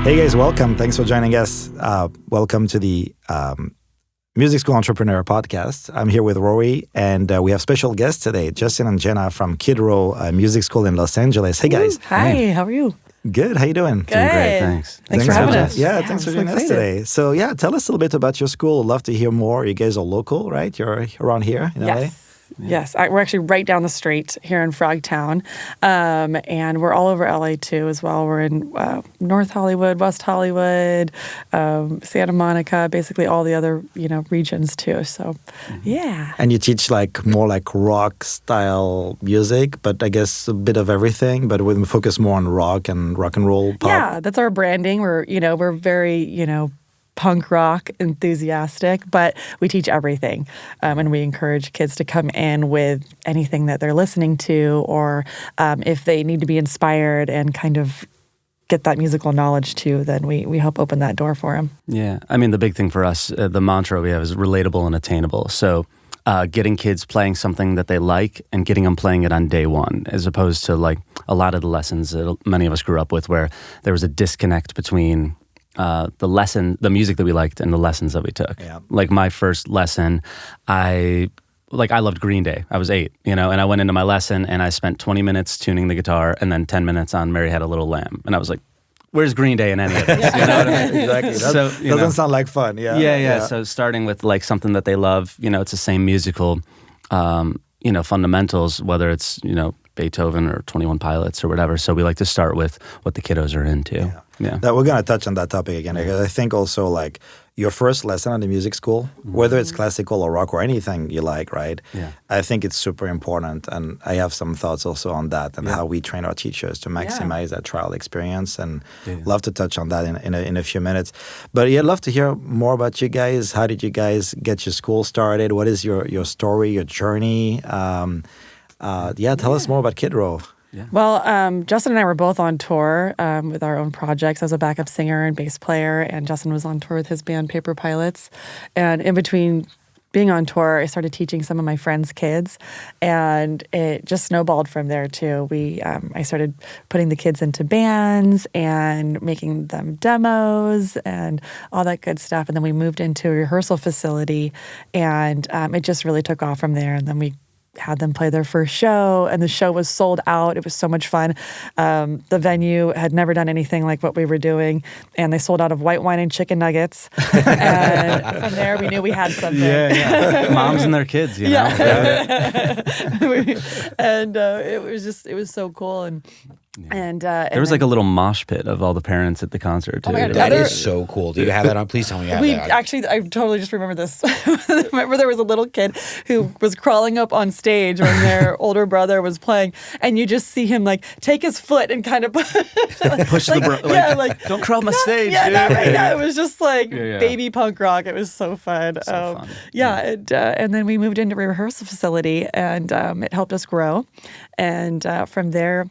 Hey guys, welcome. Thanks for joining us. Welcome to the Music School Entrepreneur Podcast. I'm here with Rory, and we have special guests today, Justin and Jenna from Kid Row Music School in Los Angeles. Hey guys. Hi, how are you? Good. How you doing? Good. Doing great, thanks. Thanks for having us. Yeah, thanks for joining us today. So yeah, tell us a little bit about your school. Love to hear more. You guys are local, right? You're around here in LA? Yes, we're actually right down the street here in Frogtown, and we're all over LA too as well. We're in North Hollywood, West Hollywood, Santa Monica, basically all the other regions too. So, yeah. And you teach more rock style music, but I guess a bit of everything, but we focus more on rock and roll pop. Yeah, that's our branding. We're very punk rock enthusiastic, but we teach everything. And we encourage kids to come in with anything that they're listening to, or if they need to be inspired and kind of get that musical knowledge too, then we help open that door for them. Yeah. I mean, the big thing for us, the mantra we have is relatable and attainable. So getting kids playing something that they like and getting them playing it on day one, as opposed to a lot of the lessons that many of us grew up with where there was a disconnect between the music that we liked and the lessons that we took. Yeah. Like my first lesson, I loved Green Day. I was 8, and I went into my lesson and I spent 20 minutes tuning the guitar and then 10 minutes on Mary Had a Little Lamb. And I was like, where's Green Day in any of this? You know what I mean? Exactly. That doesn't sound like fun. Yeah. So starting with something that they love, it's the same musical, fundamentals, whether it's, Beethoven or 21 Pilots or whatever. So we like to start with what the kiddos are into. Yeah. That we're going to touch on that topic again, because I think also your first lesson at the music school, whether it's classical or rock or anything you like, right? Yeah. I think it's super important. And I have some thoughts also on that and how we train our teachers to maximize that trial experience, and love to touch on that in a few minutes. But yeah, I'd love to hear more about you guys. How did you guys get your school started? What is your story, your journey? Tell us more about Kid Row. Yeah. Well, Justin and I were both on tour with our own projects. I was a backup singer and bass player, and Justin was on tour with his band Paper Pilots. And in between being on tour, I started teaching some of my friends' kids, and it just snowballed from there too. I started putting the kids into bands and making them demos and all that good stuff. And then we moved into a rehearsal facility, and it just really took off from there. And then we had them play their first show, and the show was sold out. It was so much fun. The venue had never done anything like what we were doing, and they sold out of white wine and chicken nuggets. And from there, we knew we had something. Yeah. Moms and their kids, Yeah. And it was so cool. And there was a little mosh pit of all the parents at the concert too. Oh my God, that is so cool. Do you have that on? Please tell me you have that on. Actually, I totally just remember this. Remember there was a little kid who was crawling up on stage when their older brother was playing, and you just see him take his foot and kind of push the don't crawl my stage. Yeah, not right now. It was just baby punk rock. It was so fun. So fun. Yeah, and then we moved into a rehearsal facility, and it helped us grow, and from there.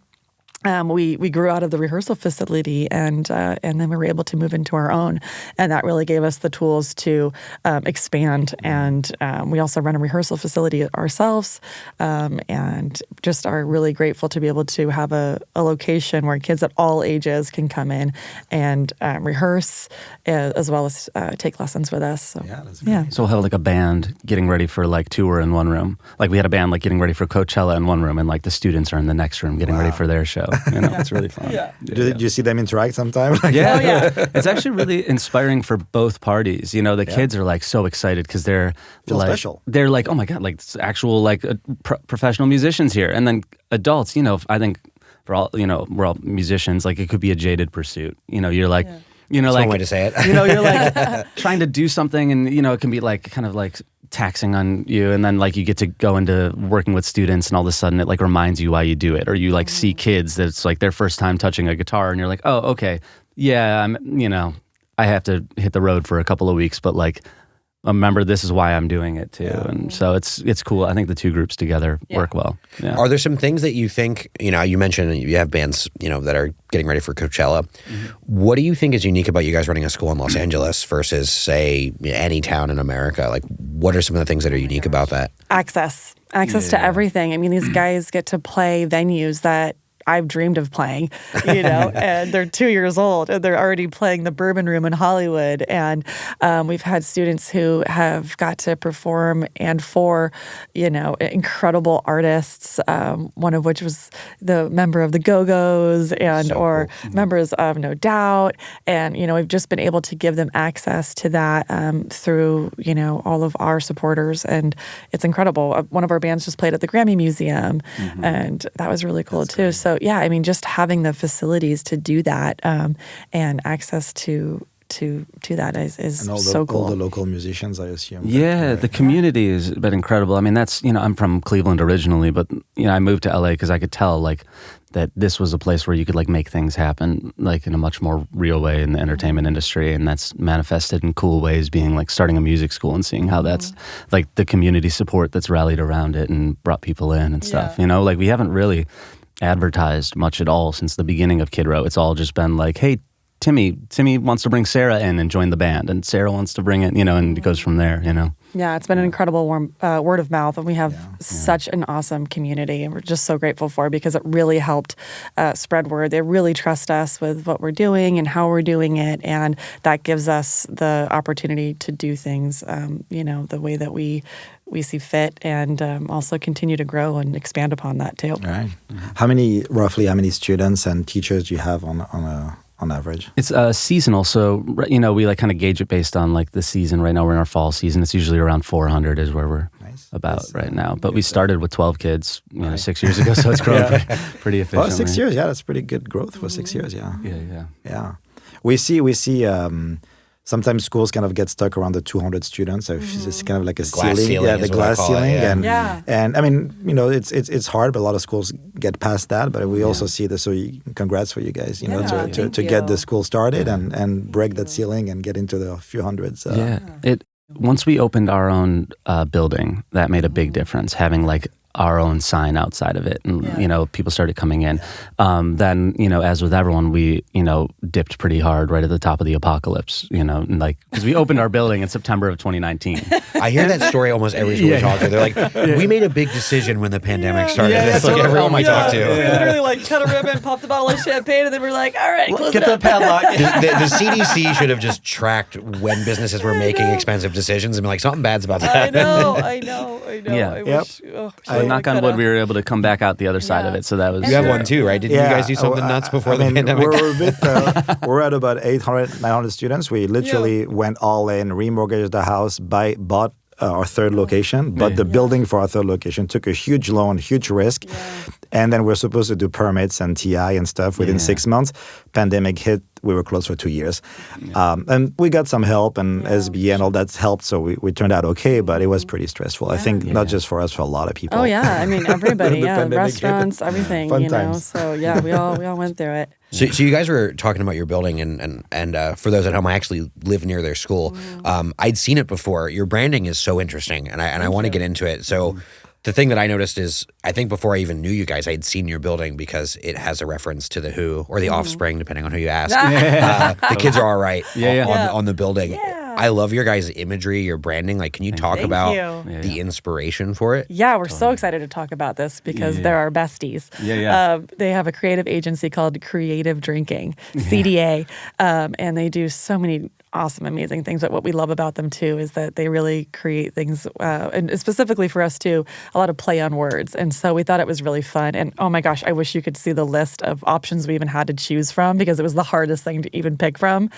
We grew out of the rehearsal facility, and then we were able to move into our own, and that really gave us the tools to expand. And we also run a rehearsal facility ourselves, and just are really grateful to be able to have a location where kids at all ages can come in and rehearse, as well as take lessons with us. So, that's great. So we'll have a band getting ready for tour in one room. We had a band getting ready for Coachella in one room, and the students are in the next room getting ready for their show. It's really fun. Did you see them interact sometime? Yeah. It's actually really inspiring for both parties. The kids are so excited because they're special. They're oh my God, it's actual professional musicians here. And then adults, I think for all, we're all musicians. It could be a jaded pursuit. You're That's one way to say it. You're trying to do something, and it can be kind of taxing on you, and then you get to go into working with students, and all of a sudden it reminds you why you do it, or you see kids that it's their first time touching a guitar, and you're oh, okay, yeah, I have to hit the road for a couple of weeks, but remember, this is why I'm doing it too. And so it's cool. I think the two groups together work well. Yeah. Are there some things that you think, you mentioned you have bands, that are getting ready for Coachella. Mm-hmm. What do you think is unique about you guys running a school in Los Angeles versus, say, any town in America? What are some of the things that are unique about that? Access to everything. I mean, these guys get to play venues that I've dreamed of playing, and they're 2 years old and they're already playing the Bourbon Room in Hollywood. And we've had students who have got to perform and for, incredible artists, one of which was the member of the Go-Go's and or members of No Doubt. And, we've just been able to give them access to that through, all of our supporters. And it's incredible. One of our bands just played at the Grammy Museum, and that was really cool too. Great. So yeah, just having the facilities to do that and access to that is so cool. All the local musicians, I assume. Yeah, the community has been incredible. That's, I'm from Cleveland originally, but, I moved to LA because I could tell, that this was a place where you could, make things happen, in a much more real way in the entertainment industry. And that's manifested in cool ways, being, starting a music school and seeing how that's, the community support that's rallied around it and brought people in and stuff. We haven't really advertised much at all since the beginning of Kid Row. It's all just been hey, Timmy wants to bring Sarah in and join the band, and Sarah wants to bring it, and it goes from there, Yeah, it's been an incredible warm word of mouth, and we have such an awesome community, and we're just so grateful for it because it really helped spread word. They really trust us with what we're doing and how we're doing it, and that gives us the opportunity to do things, the way that we see fit, and also continue to grow and expand upon that too. All right. Roughly how many students and teachers do you have on average? It's seasonal, so we kind of gauge it based on the season. Right now we're in our fall season. It's usually around 400 is where we're right now. But we started with 12 kids 6 years ago, so it's grown pretty efficiently. 6 years, that's pretty good growth for 6 years. Yeah. We see sometimes schools kind of get stuck around the 200 students. So it's kind of like a ceiling. Yeah, the glass ceiling. Yeah. And it's hard, but a lot of schools get past that. But we also see this. So congrats for you guys, to get the school started and break that ceiling and get into the few hundreds. Once we opened our own building, that made a big difference, having our own sign outside of it, and people started coming in. Then as with everyone, we dipped pretty hard right at the top of the apocalypse, because we opened our building in September of 2019. I hear that story almost every school we talk to. They're like, we made a big decision when the pandemic started. It's everyone we talk to. We literally cut a ribbon, popped a bottle of champagne, and then we're like, all right, close get it the up. padlock. The CDC should have just tracked when businesses were making expensive decisions and be like, something bad's about to happen. I know. Yeah. I wish. Knock on wood, we were able to come back out the other side of it. So that was. You have one too, right? Did you guys do something nuts before the pandemic? We're at about 800, 900 students. We literally went all in, remortgaged the house, bought our third location, but the building for our third location took a huge loan, huge risk. And then we're supposed to do permits and TI and stuff within 6 months. Pandemic hit, we were closed for 2 years. And we got some help, and SB and all that helped, so we turned out okay, but it was pretty stressful. I think not just for us, for a lot of people. Oh yeah, everybody, restaurants, hit. everything, Fun times. So yeah, we all went through it. So you guys were talking about your building, and for those at home, I actually live near their school. I'd seen it before. Your branding is so interesting, and I want to get into it. So the thing that I noticed is, I think before I even knew you guys, I had seen your building because it has a reference to The Who or The Offspring, depending on who you ask. The kids are all right on the building. Yeah. I love your guys' imagery, your branding. Can you talk about the inspiration for it? Yeah, we're so excited to talk about this because they're our besties. They have a creative agency called Creative Drinking, CDA, and they do so many awesome, amazing things. But what we love about them too is that they really create things, and specifically for us too, a lot of play on words. And so we thought it was really fun. And oh my gosh, I wish you could see the list of options we even had to choose from because it was the hardest thing to even pick from.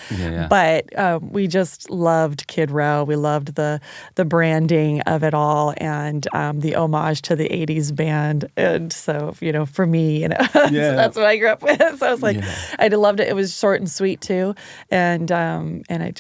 But we just loved Kid Row. We loved the branding of it all and the homage to the 80s band. And so, for me, so that's what I grew up with. So I was like, I loved it. It was short and sweet too. And it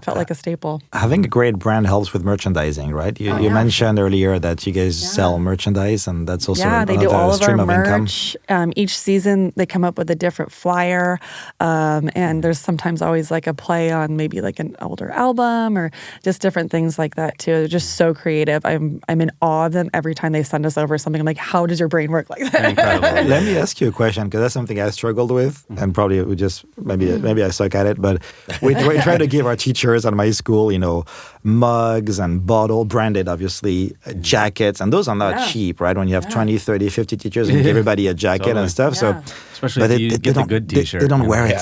felt like a staple. Having a great brand helps with merchandising, right? You mentioned earlier that you guys sell merchandise, and that's also they do all of our merch. Each season they come up with a different flyer, and there's sometimes always a play on maybe an older album or just different things like that too. They're just so creative. I'm in awe of them every time they send us over something. I'm like, how does your brain work like that? Incredible. Let me ask you a question, because that's something I struggled with, and probably we just maybe I suck at it, but we try to give our teachers at my school, mugs and bottle branded, obviously, jackets. And those are not cheap, right? When you have 20, 30, 50 teachers and give everybody a jacket and stuff. Yeah. So, especially if you get the good t-shirt. They don't wear it.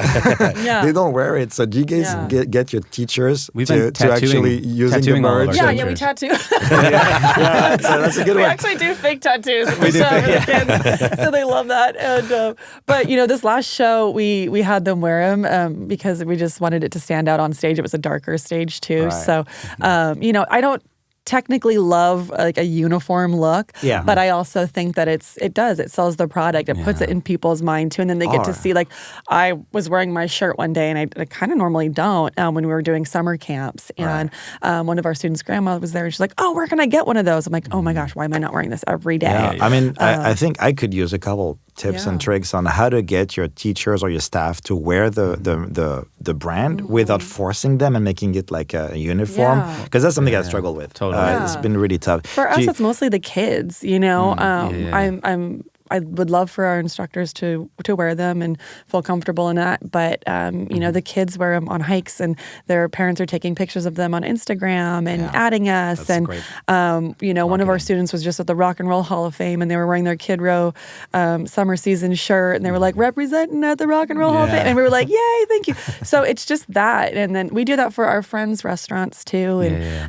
Yeah. They don't wear it. So do you guys get your teachers to actually using the merch? Yeah, we tattoo. So that's a good we one. actually do fake tattoos for the kids, so they love that. And but this last show we had them wear them because we just wanted it to stand out on stage. It was a darker stage too, Right. so I don't technically love like a uniform look, but I also think that it sells the product. It puts it in people's mind too, and then they get to see, like, I was wearing my shirt one day, and I kind of normally don't when we were doing summer camps, and one of our students' grandma was there, and she's like, "Oh, where can I get one of those?" I'm like, "Oh my gosh, why am I not wearing this every day?" Yeah. I mean, I think I could use a couple tips and tricks on how to get your teachers or your staff to wear the brand without forcing them and making it like a uniform, because that's something I struggle with. Totally. It's been really tough. For us, it's mostly the kids. I would love for our instructors to wear them and feel comfortable in that. But, the kids wear them on hikes, and their parents are taking pictures of them on Instagram and adding us. That's and, great. one of our students was just at the Rock and Roll Hall of Fame, and they were wearing their Kid Row summer season shirt, and they were like, representing at the Rock and Roll Hall of Fame. And we were like, yay, thank you. So it's just that. And then we do that for our friends' restaurants too,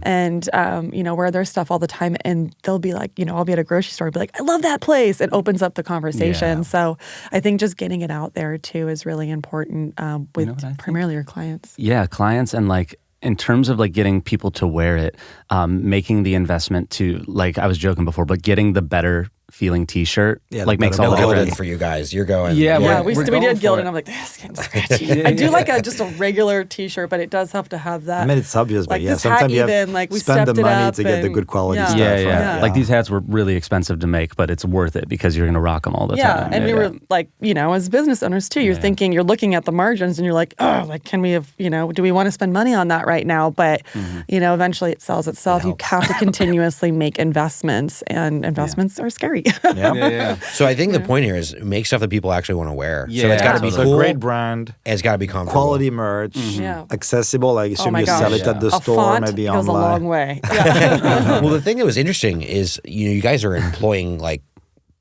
and wear their stuff all the time. And they'll be like, I'll be at a grocery store and be like, I love that place. It opens up the conversation. So I think just getting it out there too is really important with primarily your clients. Yeah, clients, and like in terms of like getting people to wear it, making the investment to, like I was joking before, but getting the better feeling t-shirt makes all the difference for you guys. You're going. We did Gildan. I'm like, this is getting scratchy. I do like just a regular t-shirt, but it does have to have that. I mean, it's obvious, but this sometimes you have even, like, we spend the stepped it money up to get the and- good quality stuff. Yeah. Like these hats were really expensive to make, but it's worth it because you're going to rock them all the time. And we were like, as business owners too, you're thinking, you're looking at the margins and you're like, oh, like, can we have, do we want to spend money on that right now? But, eventually it sells itself. You have to continuously make investments, and investments are scary. So I think the point here is make stuff that people actually want to wear. Yeah. So it's got to be So cool. great brand, And it's got to be comfortable. quality merch, accessible. I assume my you gosh. sell it at the A store, font maybe goes online. a long way. Well, the thing that was interesting is, you guys are employing like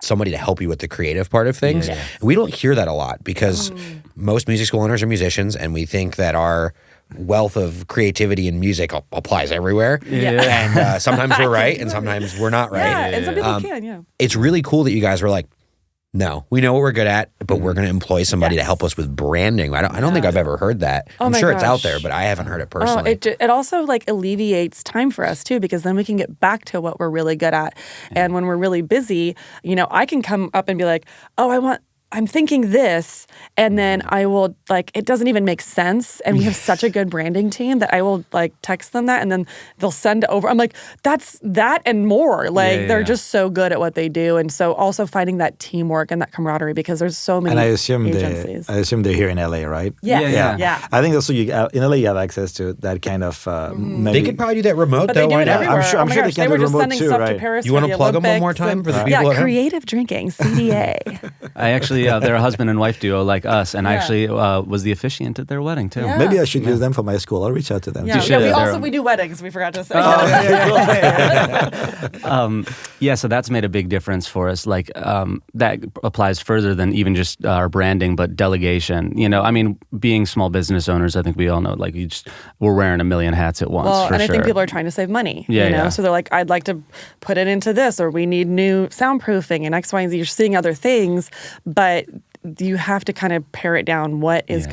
somebody to help you with the creative part of things. We don't hear that a lot because most music school owners are musicians, and we think that our wealth of creativity in music applies everywhere. And sometimes we're right, and sometimes we're not right. And some people can, It's really cool that you guys were like, no, we know what we're good at, but we're going to employ somebody to help us with branding. I don't think I've ever heard that. I'm my sure it's out gosh. there, but I haven't heard it personally. It also like alleviates time for us too, because then we can get back to what we're really good at. And when we're really busy, I can come up and be like, oh, I'm thinking this, and then I will, like, it doesn't even make sense, and we have such a good branding team that I will, like, text them that, and then they'll send it over. I'm like, that's that and more. Like, they're just so good at what they do, and so also finding that teamwork and that camaraderie, because there's so many And I assume agencies. they're here in LA, right? Yeah. I think also in LA you have access to that kind of maybe. They could probably do that remote, But though. they do Why it not? everywhere. I'm sure they can they were do just remote sending too, stuff right? to Paris. You want wanna to plug them one more time for the people at home? creative drinking, CDA. I actually, they're a husband and wife duo like us, and I actually was the officiant at their wedding too. Yeah. Maybe I should use them for my school. I'll reach out to them. Yeah, should. we do weddings. We forgot to say. So that's made a big difference for us. Like that applies further than even just our branding, but delegation. I mean, being small business owners, I think we all know, like we're wearing a million hats at once. Well, for and I sure. think people are trying to save money. Yeah. So they're like, I'd like to put it into this, or we need new soundproofing and X, Y, and Z. You're seeing other things, but you have to kind of pare it down. What is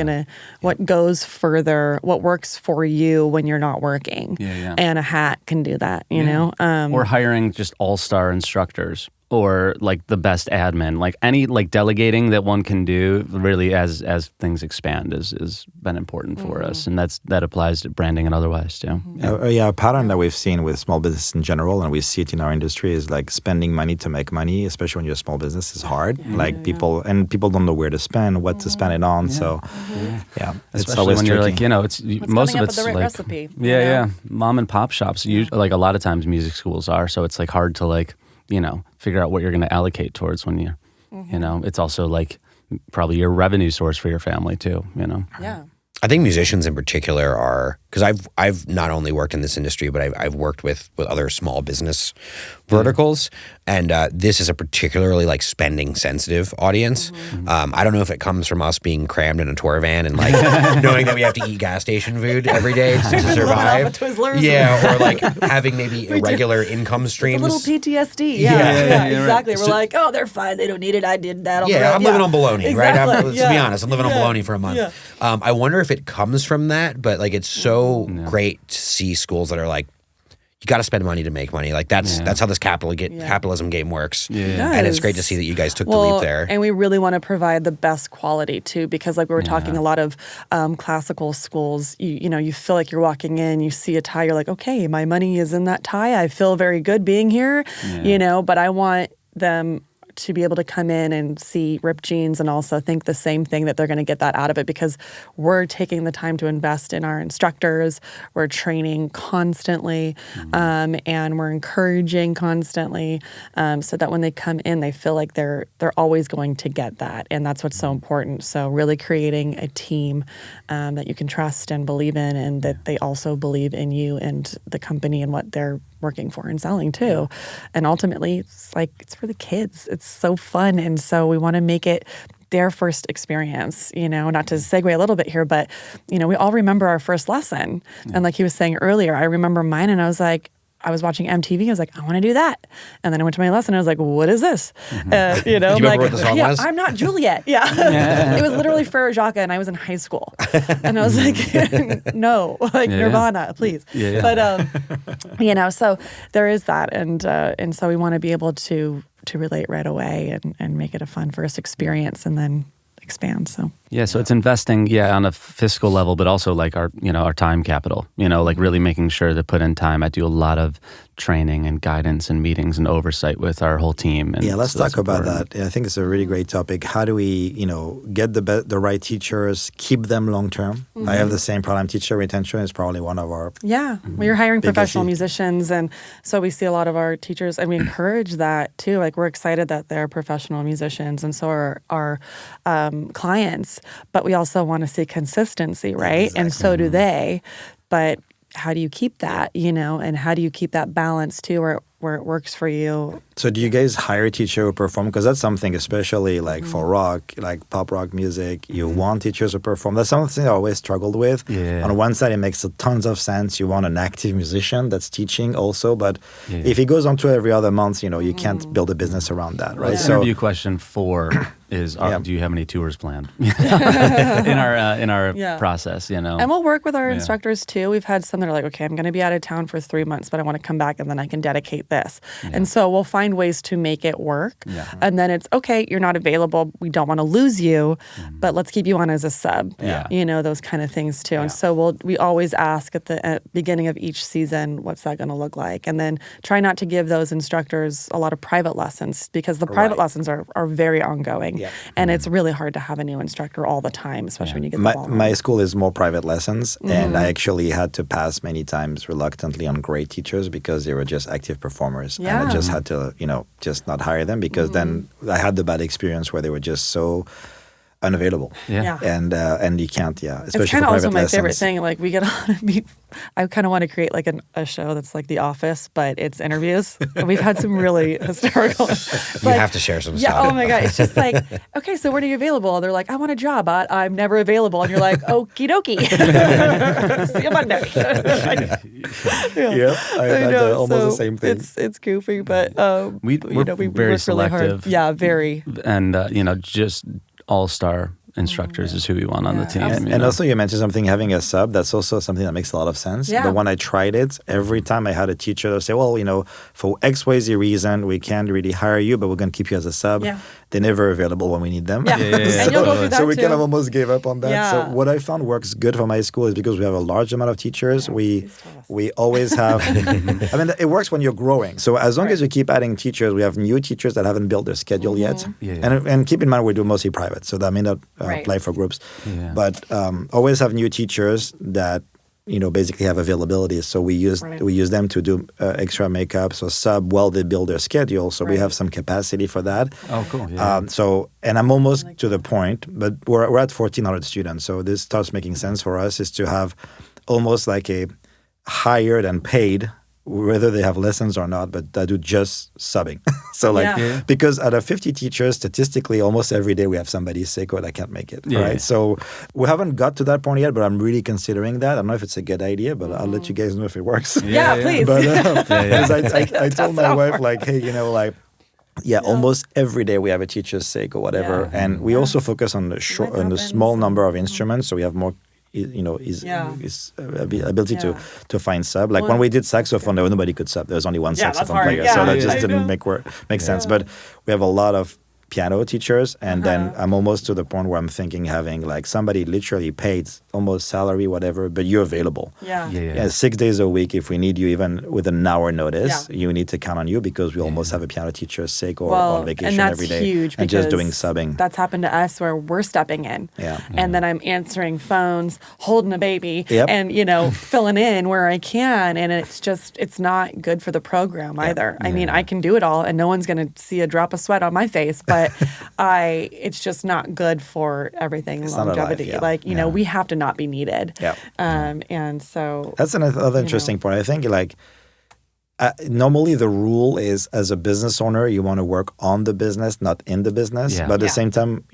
what goes further, what works for you when you're not working. And a hat can do that, you know? Or hiring just all-star instructors, or like the best admin, like any like delegating that one can do really as things expand is been important for us, and that applies to branding and otherwise too. A pattern that we've seen with small business in general, and we see it in our industry, is like spending money to make money, especially when you're a small business, is hard. People don't know where to spend, what to spend it on. So it's Especially always when tricky. you're like, it's most of it's the right like recipe. mom and pop shops. Like a lot of times music schools are, so it's like hard to like figure out what you're going to allocate towards when it's also like probably your revenue source for your family too. I think musicians in particular are, because I've not only worked in this industry, but I've worked with other small business verticals, and this is a particularly like spending sensitive audience. I don't know if it comes from us being crammed in a tour van and like knowing that we have to eat gas station food every day to survive. Yeah, or like having maybe irregular income streams. It's a little PTSD. Yeah, exactly. Right. We're like, oh, they're fine. They don't need it. I did that. I'm living on bologna, exactly. right? Let's be honest. I'm living on bologna for a month. Yeah. I wonder if it comes from that, but like it's so great to see schools that are like, you got to spend money to make money. Like that's how this capitalism game works. And it's great to see that you guys took the leap there. And we really want to provide the best quality too, because like we were talking, a lot of classical schools, you feel like you're walking in, you see a tie, you're like, okay, my money is in that tie. I feel very good being here, but I want them to be able to come in and see ripped jeans and also think the same thing, that they're going to get that out of it, because we're taking the time to invest in our instructors. We're training constantly, and we're encouraging constantly, so that when they come in, they feel like they're always going to get that. And that's what's so important. So really creating a team that you can trust and believe in, and that they also believe in you and the company and what they're working for and selling too. And ultimately, it's for the kids. It's so fun. And so we want to make it their first experience, not to segue a little bit here, but, we all remember our first lesson. And like he was saying earlier, I remember mine, and I was like, I was watching MTV. I was like, I want to do that. And then I went to my lesson. And I was like, what is this? Did you remember what the song was? I'm not Juliet. Yeah. It was literally Frere Jacques, and I was in high school. And I was like, no, Nirvana, please. But, so there is that. And so we want to be able to relate right away and make it a fun first experience, and then expand. So it's investing on a fiscal level, but also like our time capital, like really making sure to put in time. I do a lot of training and guidance and meetings and oversight with our whole team. And let's talk about that. I think it's a really great topic. How do we, get the right teachers, keep them long term? I have the same problem. Teacher retention is probably one of our we're hiring professional musicians, and so we see a lot of our teachers, and we encourage that too. Like, we're excited that they're professional musicians, and so are our clients. But we also want to see consistency, right? Exactly. And so do they. But how do you keep that, and how do you keep that balance too, where it works for you? So do you guys hire a teacher who perform? Because that's something, especially like for rock, like pop rock music, you want teachers to perform. That's something I always struggled with. On one side, it makes tons of sense. You want an active musician that's teaching also. But if it goes on to every other month, you can't build a business around that, right? So interview question 4 is, do you have any tours planned in our process, And we'll work with our instructors too. We've had some that are like, okay, I'm going to be out of town for 3 months, but I want to come back and then I can dedicate this. And so we'll find ways to make it work. And then it's, okay, you're not available. We don't want to lose you, but let's keep you on as a sub. Those kind of things too. And so we always ask at the beginning of each season, what's that going to look like? And then try not to give those instructors a lot of private lessons, because the private lessons are very ongoing. And it's really hard to have a new instructor all the time, especially when you get the ball. My school is more private lessons, and I actually had to pass many times reluctantly on great teachers because they were just active performers. And I just had to, just not hire them, because then I had the bad experience where they were just so unavailable. And you can't, especially it's kind of also my lessons. favorite thing. Like, we get on, I kind of want to create like a show that's like The Office, but it's interviews. And we've had some really historical. You have to share some stuff. Oh my God. It's just like, okay, so when are you available? They're like, I want a job. I'm never available. And you're like, okie dokie. See you Monday. I had almost the same thing. It's goofy, but we're very work selective. really hard. Yeah, very. And, just all-star instructors is who we want on the team. And also, you mentioned something, having a sub, that's also something that makes a lot of sense. But when I tried it, every time I had a teacher that would say, well, for XYZ reason, we can't really hire you, but we're going to keep you as a sub. They're never available when we need them. And you'll go through that so we too. kind of almost gave up on that. So what I found works good for my school is because we have a large amount of teachers. We always have, I mean, it works when you're growing. So as long as you keep adding teachers, we have new teachers that haven't built their schedule yet. And keep in mind, we do mostly private, so that may not apply for groups. But always have new teachers that basically have availability. So we use them to do extra makeup, so sub while they build their schedule. So we have some capacity for that. Oh, cool. Yeah. And I'm almost to the point, but we're at 1,400 students. So this starts making sense for us is to have almost like a hired and paid, whether they have lessons or not, but that do just subbing. So because out of 50 teachers, statistically, almost every day we have somebody sick or that can't make it, right? So we haven't got to that point yet, but I'm really considering that. I don't know if it's a good idea, but I'll let you guys know if it works. Please. But I told my wife, like, hey, almost every day we have a teacher sick or whatever. And we also focus on the small number of instruments, so we have more ability to find sub. Like when we did saxophone, nobody could sub. There was only one saxophone player, so that just didn't make sense. But we have a lot of piano teachers, and then I'm almost to the point where I'm thinking having like somebody literally paid almost salary, whatever, but you're available. 6 days a week if we need you, even with an hour notice, you need to count on you because we almost have a piano teacher sick or on vacation every day, huge and just doing subbing. That's happened to us where we're stepping in, and then I'm answering phones, holding a baby, and filling in where I can, and it's not good for the program either. I mean, I can do it all, and no one's going to see a drop of sweat on my face, but it's just not good for everything. It's longevity. We have to not be needed. And so that's another interesting point. I think normally the rule is as a business owner, you want to work on the business, not in the business. But at the same time,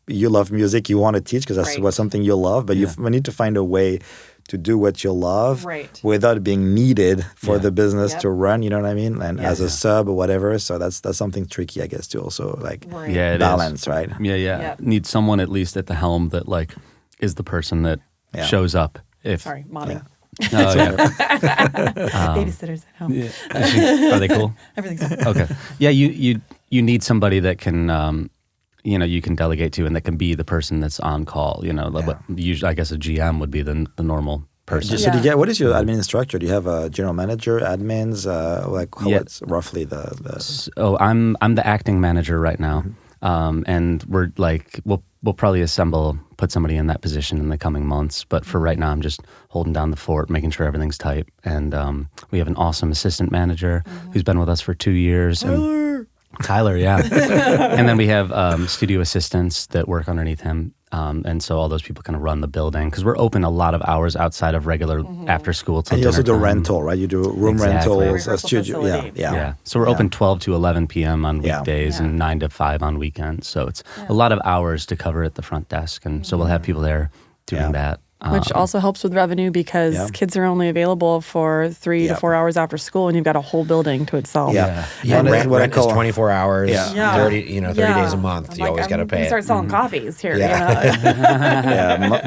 you love music, you want to teach because that's something you love. But you need to find a way to do what you love without being needed for the business to run, you know what I mean? And as a sub or whatever. So that's something tricky, I guess, to also balance, right? Need someone at least at the helm that is the person that shows up. Mommy. Babysitters at home. Are they cool? Everything's fine. Okay. Yeah, you need somebody that can you can delegate to and that can be the person that's on call. Usually, I guess a GM would be the normal person. So what is your admin structure? Do you have a general manager, admins? What's roughly the? So I'm the acting manager right now, and we're we'll probably put somebody in that position in the coming months. But for right now, I'm just holding down the fort, making sure everything's tight. And we have an awesome assistant manager who's been with us for 2 years. Tyler, and then we have studio assistants that work underneath him. And so all those people kind of run the building because we're open a lot of hours outside of regular after school. And you also do rental, right? You do room rentals, a studio. Yeah. So we're open 12 to 11 p.m. on weekdays and 9 to 5 on weekends. So it's a lot of hours to cover at the front desk. And so we'll have people there doing that. Which also helps with revenue because kids are only available for 3 to 4 hours after school, and you've got a whole building to itself. And rent is 24 hours, 30 days a month. You always got to pay. Start selling coffees here.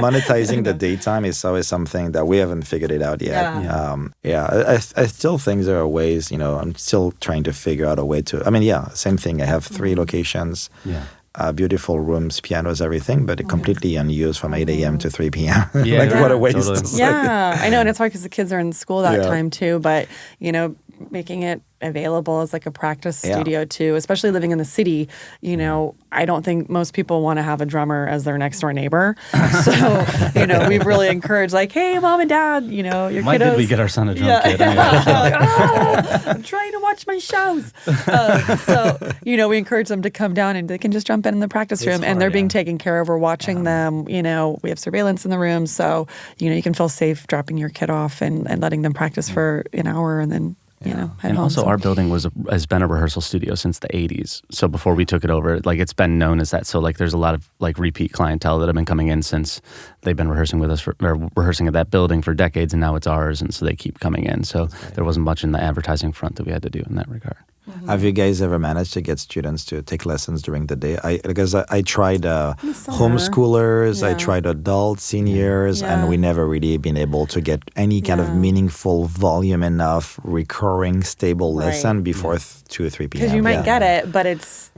Monetizing the daytime is always something that we haven't figured it out yet. I still think there are ways. I'm still trying to figure out a way to. Same thing. I have 3 locations. Beautiful rooms, pianos, everything, but completely unused from 8 a.m. to 3 p.m. What a waste. Totally. I know, and it's hard because the kids are in school that time too, but, making it available as like a practice studio too, especially living in the city, I don't think most people want to have a drummer as their next door neighbor. So, we've really encouraged hey, mom and dad, your kiddos. Why did we get our son a drum kit? I'm trying to watch my shows. So, we encourage them to come down and they can just jump in the practice room and they're being taken care of. We're watching them, we have surveillance in the room. So, you can feel safe dropping your kid off and letting them practice for an hour and then and also our building has been a rehearsal studio since the 80s. So before we took it over, it's been known as that. So there's a lot of repeat clientele that have been coming in since they've been rehearsing with us or rehearsing at that building for decades, and now it's ours, and so they keep coming in. So there wasn't much in the advertising front that we had to do in that regard. Have you guys ever managed to get students to take lessons during the day? Because I tried homeschoolers, I tried adult seniors, and we never really been able to get any kind of meaningful volume enough, recurring, stable lesson before 2 or 3 p.m. Because you might get it, but it's,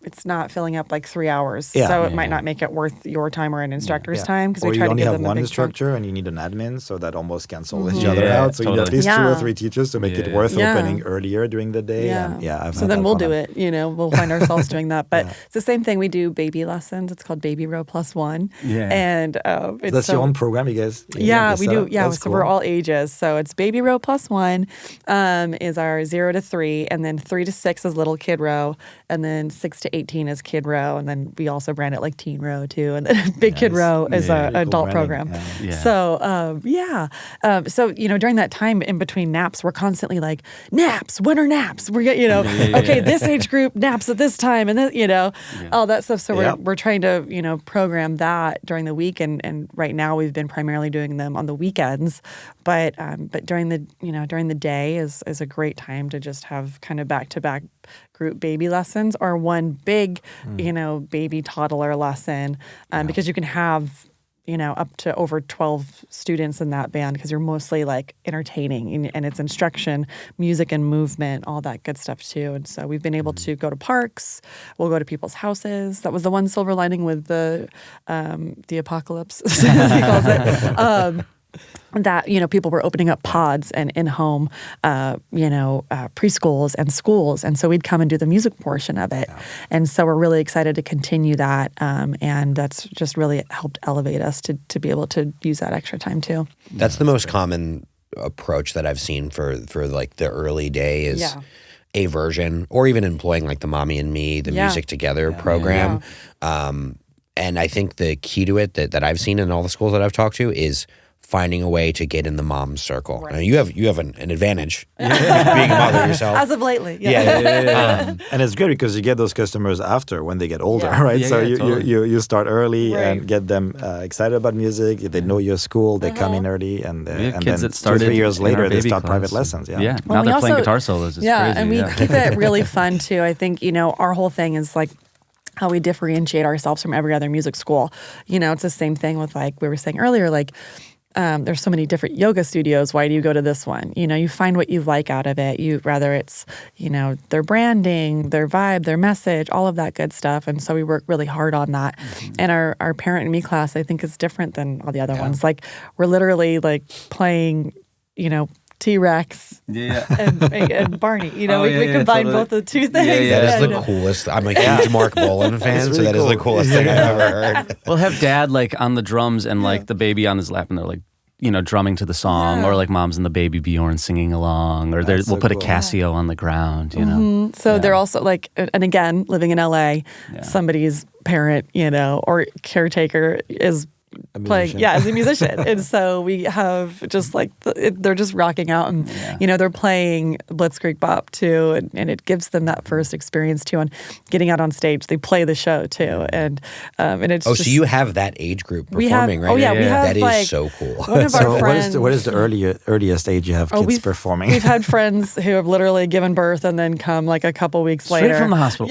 it's not filling up like 3 hours. Yeah. So it might not make it worth your time or an instructor's time because or we you try to only give have them one a big instructor and you need an admin, so that almost cancels each other Yeah, out. So you need at totally. least 2 or Yeah. 3 teachers to make it worth opening earlier during the day. And I've so had then that we'll fun. do it. We'll find ourselves doing that. But it's the same thing. We do baby lessons. It's called Baby Row Plus One. Yeah. And it's That's your own program, you guys? Yeah, we do. Setup? Yeah, That's so cool. we're all ages. So it's Baby Row Plus One is our 0 to 3, and then 3 to 6 is Little Kid Row, and then 6 to 18 is Kid Row, and then we also brand it like Teen Row too, and then Big Kid Row is an adult program. Yeah. So during that time in between naps, we're constantly like naps. When are naps? We're okay. This age group naps at this time, and then all that stuff. So we're trying to program that during the week, and right now we've been primarily doing them on the weekends, but during the day is a great time to just have kind of back-to-back group baby lessons or one big baby toddler lesson because you can have up to over 12 students in that band because you're mostly like entertaining and it's instruction, music and movement, all that good stuff too. And so we've been able to go to parks, we'll go to people's houses. That was the one silver lining with the apocalypse, as he calls it. That people were opening up pods and in-home preschools and schools, and so we'd come and do the music portion of it. And so we're really excited to continue that, and that's just really helped elevate us to be able to use that extra time too. That's the most common approach that I've seen for like the early day is a version, or even employing like the Mommy and Me, the Music Together program. And I think the key to it that I've seen in all the schools that I've talked to is finding a way to get in the mom circle. Right. Now, you have an advantage being a mother yourself. As of lately. And it's good because you get those customers after when they get older, right? You start early and get them excited about music. They know your school. They come in early, and kids then that started 2 or 3 years later they start class. private lessons. Now they're playing guitar solos. It's crazy. And we keep it really fun too. I think our whole thing is like how we differentiate ourselves from every other music school. It's the same thing with like we were saying earlier, like there's so many different yoga studios. Why do you go to this one? You find what you like out of it. Whether it's, their branding, their vibe, their message, all of that good stuff. And so we work really hard on that. And our Parent and Me class, I think, is different than all the other ones. Like we're literally like playing, T-Rex and Barney. We combine both the two things. That is the coolest. I'm a huge Mark Bolan fan, really so that is the coolest thing I've ever heard. We'll have dad like on the drums and like the baby on his lap, and they're like, drumming to the song, or like mom's and the baby Bjorn singing along, or we'll put a Casio on the ground, So they're also like, and again, living in LA, somebody's parent, or caretaker is playing, as a musician. And so we have just like, they're just rocking out and, they're playing Blitzkrieg Bop too. And it gives them that first experience too. And getting out on stage, they play the show too. And it's so you have that age group performing, right? We have that is like, so cool. One of our friends, what is the earliest age you have kids performing? We've had friends who have literally given birth and then come like a couple weeks later. Straight from the hospital.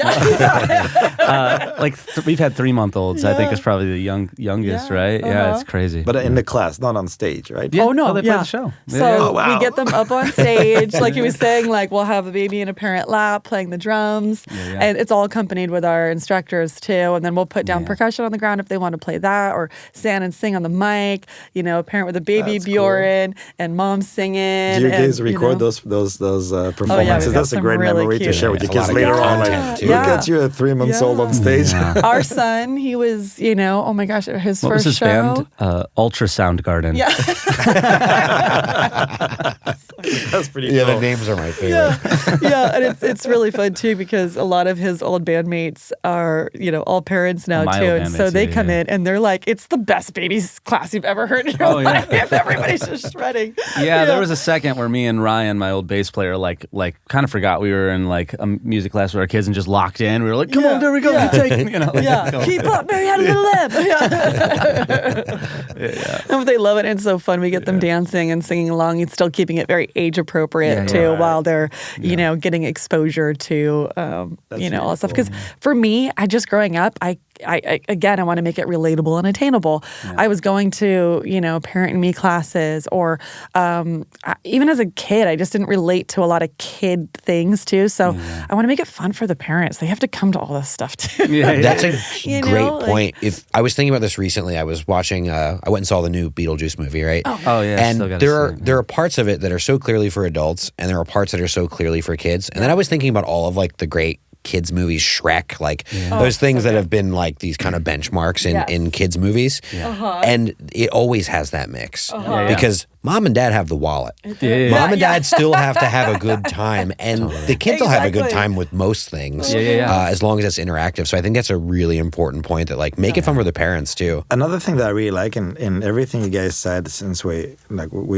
We've had 3-month-olds, I think is probably the youngest, right? Yeah, it's crazy. But in the class, not on stage, right? Oh, no. They play the show. So we get them up on stage. Like he was saying, like we'll have a baby in a parent lap playing the drums. And it's all accompanied with our instructors too. And then we'll put down percussion on the ground if they want to play that, or stand and sing on the mic. A parent with a baby Bjorn and mom singing. Do you guys record those performances? That's a great memory to share with your kids later on. Like, look at you at 3 months old on stage. Our son, he was, oh my gosh, his what first was his show. Band? Ultrasound Garden. Yeah. That's pretty cool. Yeah, the names are my favorite. And it's really fun too because a lot of his old bandmates are, all parents now too. And so they come in and they're like, it's the best babies class you've ever heard in your life. Everybody's just shredding. Yeah, there was a second where me and Ryan, my old bass player, like kind of forgot we were in like a music class with our kids and just locked in. We were like, come on, there we go. Keep up, Marietta Little Lib. And they love it. And it's so fun. We get them dancing and singing along and still keeping it very age appropriate too, while they're, you know, getting exposure to, you know, all that stuff. Because for me, growing up, I want to make it relatable and attainable. Yeah. I was going to, you know, Parent and Me classes, or even as a kid, I just didn't relate to a lot of kid things too. So I want to make it fun for the parents. They have to come to all this stuff too. That's a great point. If I was thinking about this recently, I was watching. I went and saw the new Beetlejuice movie, right? Oh yeah. And there are parts of it that are so clearly for adults, and there are parts that are so clearly for kids. And then I was thinking about all of like the great kids movies, Shrek, like those things that have been like these kind of benchmarks in kids movies. And it always has that mix because mom and dad have the wallet. Mom and dad still have to have a good time, and the kids will have a good time with most things as long as it's interactive. So I think that's a really important point, that like make it fun for the parents too. Another thing that I really like in everything you guys said, since we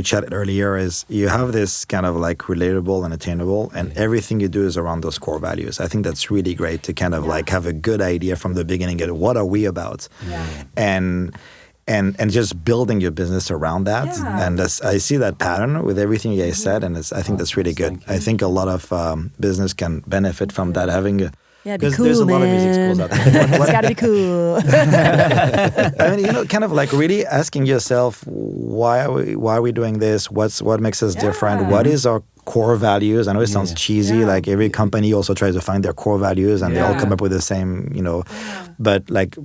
chatted earlier, is you have this kind of like relatable and attainable, and everything you do is around those core values. I think that's really great to kind of like have a good idea from the beginning of what are we about, and just building your business around that. And I see that pattern with everything you guys said, and I think that's really good. I think a lot of business can benefit from that, having because there's a lot of music schools out there. It's got to be cool. I mean, you know, kind of like really asking yourself, why are we doing this? What makes us different? What is our core values? I know it sounds cheesy. Like every company also tries to find their core values, and they all come up with the same, you know. But like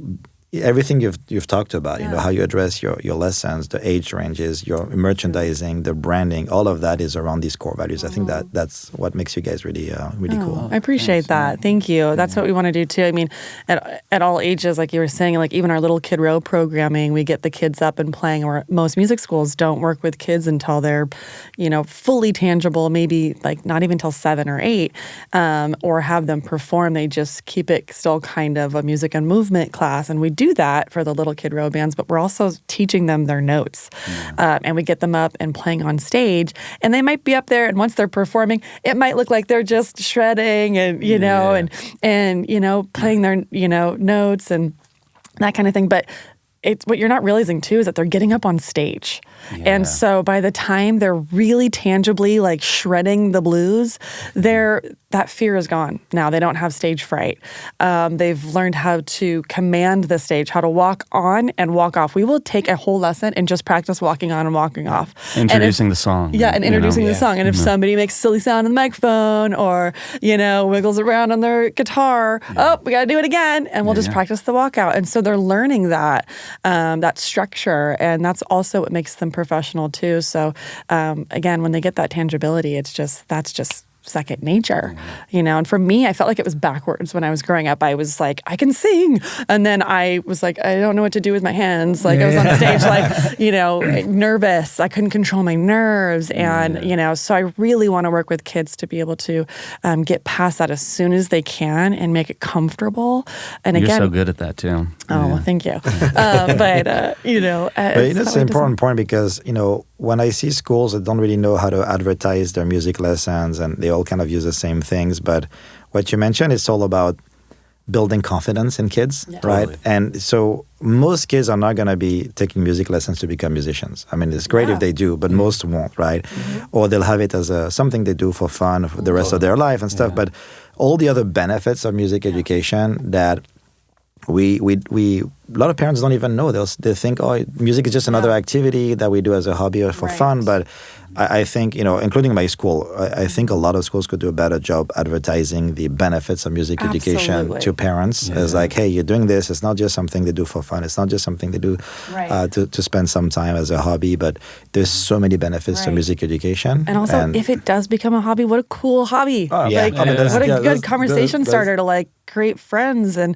everything you've talked about, you know, how you address your lessons, the age ranges, your merchandising, the branding, all of that is around these core values. I think that's what makes you guys really cool. I appreciate that. Thank you. That's what we want to do too. I mean, at all ages, like you were saying, like even our little Kid Row programming, we get the kids up and playing, or most music schools don't work with kids until they're, you know, fully tangible, maybe like not even till 7 or 8, or have them perform. They just keep it still kind of a music and movement class, and we do that for the little Kid Row bands, but we're also teaching them their notes. And we get them up and playing on stage, and they might be up there, and once they're performing, it might look like they're just shredding and, you know, and, you know, playing their, you know, notes and that kind of thing. But it's what you're not realizing too is that they're getting up on stage. And so by the time they're really tangibly like shredding the blues, that fear is gone. Now they don't have stage fright. They've learned how to command the stage, how to walk on and walk off. We will take a whole lesson and just practice walking on and walking off. Introducing the song. Yeah, and introducing the song. And if somebody makes a silly sound on the microphone, or, you know, wiggles around on their guitar, we got to do it again. And we'll just practice the walkout. And so they're learning that structure. And that's also what makes them professional too. So again, when they get that tangibility, that's just second nature, you know. And for me, I felt like it was backwards when I was growing up. I was like, I can sing, and then I was like, I don't know what to do with my hands. Like I was on stage, like, you know, nervous. I couldn't control my nerves, and you know. So I really want to work with kids to be able to get past that as soon as they can and make it comfortable. And you're again, so good at that too. Oh, well, thank you. But you know, it's an important point, because you know, when I see schools that don't really know how to advertise their music lessons, and they all kind of use the same things, but what you mentioned, it's all about building confidence in kids, right? Totally. And so most kids are not going to be taking music lessons to become musicians. I mean, it's great if they do, but most won't, right? Or they'll have it as something they do for fun for the rest of their life and stuff. But all the other benefits of music education that we a lot of parents don't even know. They think, oh, music is just another activity that we do as a hobby or for fun. But I think, you know, including my school, I think a lot of schools could do a better job advertising the benefits of music education to parents. As like, hey, you're doing this. It's not just something they do for fun. It's not just something they do to spend some time as a hobby. But there's so many benefits to music education. And also, if it does become a hobby, what a cool hobby. What a good conversation starter to like create friends and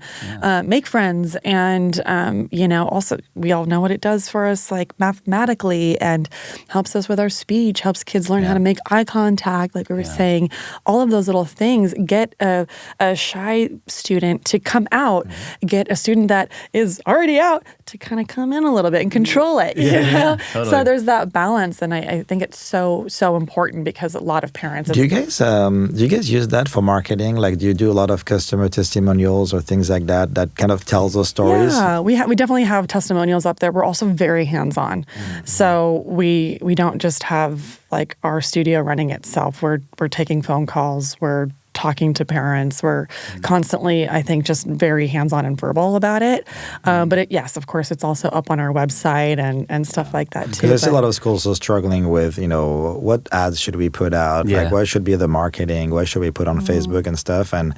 make friends. And, you know, also we all know what it does for us, like mathematically, and helps us with our speech, helps kids learn how to make eye contact, like we were saying. All of those little things get a shy student to come out, get a student that is already out to kind of come in a little bit and control it. You know? Totally. So there's that balance, and I think it's so important, because a lot of parents. Do you guys use that for marketing? Like, do you do a lot of customer testimonials or things like that kind of tells those stories? Yeah, we definitely have testimonials up there. We're also very hands-on. So we don't just have like our studio running itself. We're taking phone calls. We're talking to parents. We're constantly, I think, just very hands-on and verbal about it. But yes, of course, it's also up on our website and stuff like that too. There's a lot of schools still struggling with, what ads should we put out? Yeah. Like, what should be the marketing? What should we put on Facebook and stuff? And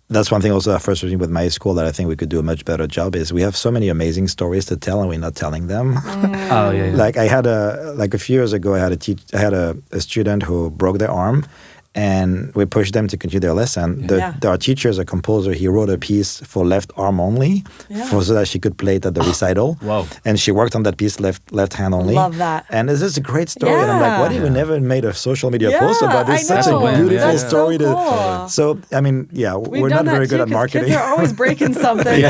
that's one thing also that frustrating with my school that I think we could do a much better job is we have so many amazing stories to tell and we're not telling them. Oh, yeah. Like I had a few years ago, I had a student who broke their arm. And we pushed them to continue their lesson. Our teacher is a composer. He wrote a piece for left arm only, so that she could play it at the recital. Whoa! And she worked on that piece left hand only. Love that. And it's just a great story. And I'm like, why did we never made a social media post about this? I Such know. a beautiful That's story. so cool. So I mean, we're not very good at marketing. Kids are always breaking something.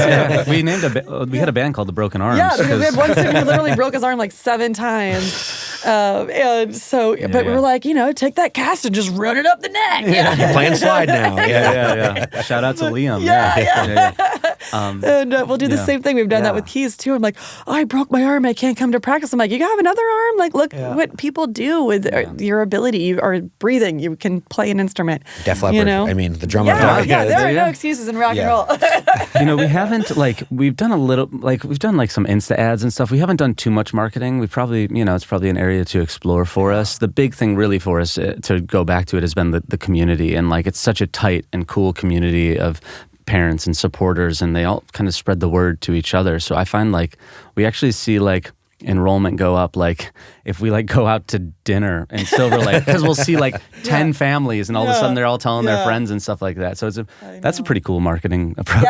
We named we had a band called the Broken Arms. Yeah, because we had one student who literally broke his arm like 7 times. And so, but we were like, take that cast and just run it up the neck. Plan slide now. Yeah. Shout out to Liam. And we'll do the same thing. We've done that with keys too. I'm like, I broke my arm. I can't come to practice. I'm like, you have another arm? Like, look what people do with your ability or breathing. You can play an instrument. Def Leppard. I mean, the drummer. There are no excuses in rock and roll. We haven't we've done a little we've done some Insta ads and stuff. We haven't done too much marketing. We probably it's probably an area to explore for us. The big thing really for us to go back to it has been the community, and it's such a tight and cool community of parents and supporters, and they all kind of spread the word to each other. So I find we actually see enrollment go up if we go out to dinner in Silver Lake, because we'll see 10 families and all of a sudden they're all telling their friends and stuff like that. So that's a pretty cool marketing approach.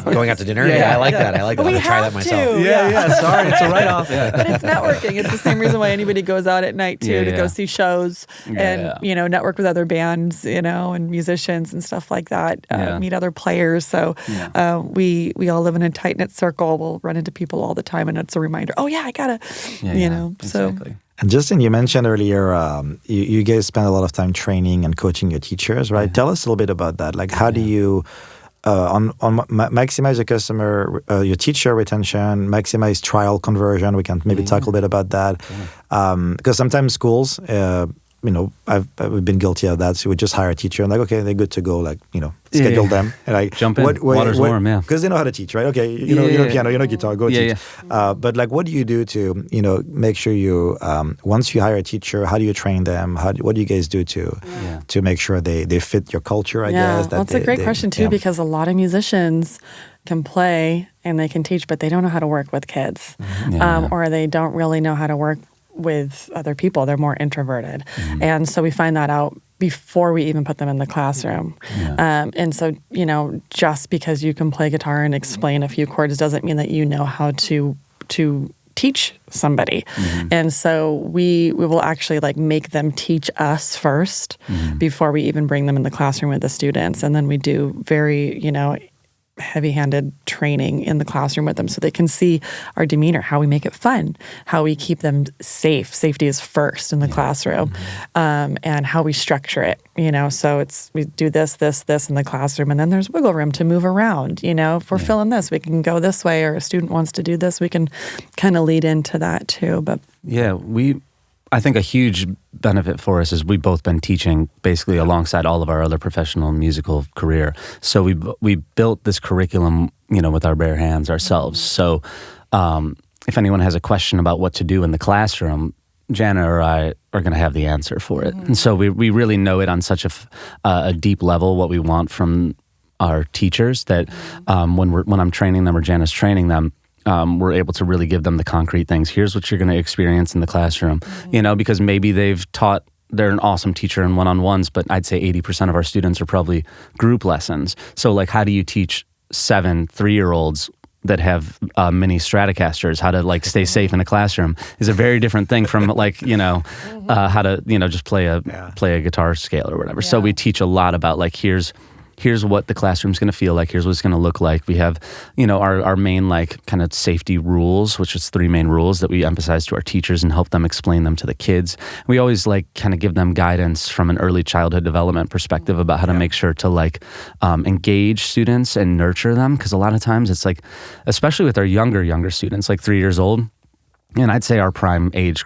Going out to dinner? I like that. I like that. I'm going to try that myself. Sorry, it's a write-off. But it's networking. It's the same reason why anybody goes out at night too, to go see shows and network with other bands, and musicians and stuff like that, meet other players. So we all live in a tight-knit circle. We'll run into people all the time, and it's a reminder, I gotta, so. Exactly. And Justin, you mentioned earlier, you guys spend a lot of time training and coaching your teachers, right? Tell us a little bit about that. How do you maximize your teacher retention, maximize trial conversion? We can maybe talk a little bit about that. Because sometimes schools, we've been guilty of that. So we just hire a teacher and okay, they're good to go. Schedule them and jump in. Water's warm, because they know how to teach, right? Okay, you know piano, you know guitar, go teach. But what do you do to make sure you once you hire a teacher, how do you train them? What do you guys do to make sure they fit your culture? I guess that's a great question too, because a lot of musicians can play and they can teach, but they don't know how to work with kids, or they don't really know how to work with other people. They're more introverted. And so we find that out before we even put them in the classroom. And so, just because you can play guitar and explain a few chords doesn't mean that you know how to teach somebody. And so we will actually make them teach us first before we even bring them in the classroom with the students. And then we do very, heavy-handed training in the classroom with them so they can see our demeanor, how we make it fun, how we keep them safe. Safety is first in the classroom, and how we structure it, So we do this in the classroom, and then there's wiggle room to move around, If we're filling this, we can go this way, or a student wants to do this, we can kind of lead into that too. But I think a huge benefit for us is we've both been teaching basically alongside all of our other professional musical career. So we built this curriculum, with our bare hands ourselves. So if anyone has a question about what to do in the classroom, Jana or I are going to have the answer for it. And so we really know it on such a deep level, what we want from our teachers, that when I'm training them or Jana's training them, we're able to really give them the concrete things. Here's what you're going to experience in the classroom, because maybe they're an awesome teacher in one-on-ones, but I'd say 80% of our students are probably group lessons. So how do you teach 7 3-year-olds that have mini Stratocasters how to stay safe in a classroom is a very different thing from how to just play a guitar scale or whatever. So we teach a lot about here's here's what the classroom's going to feel like. Here's what it's going to look like. We have, our main like kind of safety rules, which is 3 main rules that we emphasize to our teachers and help them explain them to the kids. We always like kind of give them guidance from an early childhood development perspective about how to make sure to like engage students and nurture them. Because a lot of times it's like, especially with our younger students, like 3 years old, and I'd say our prime age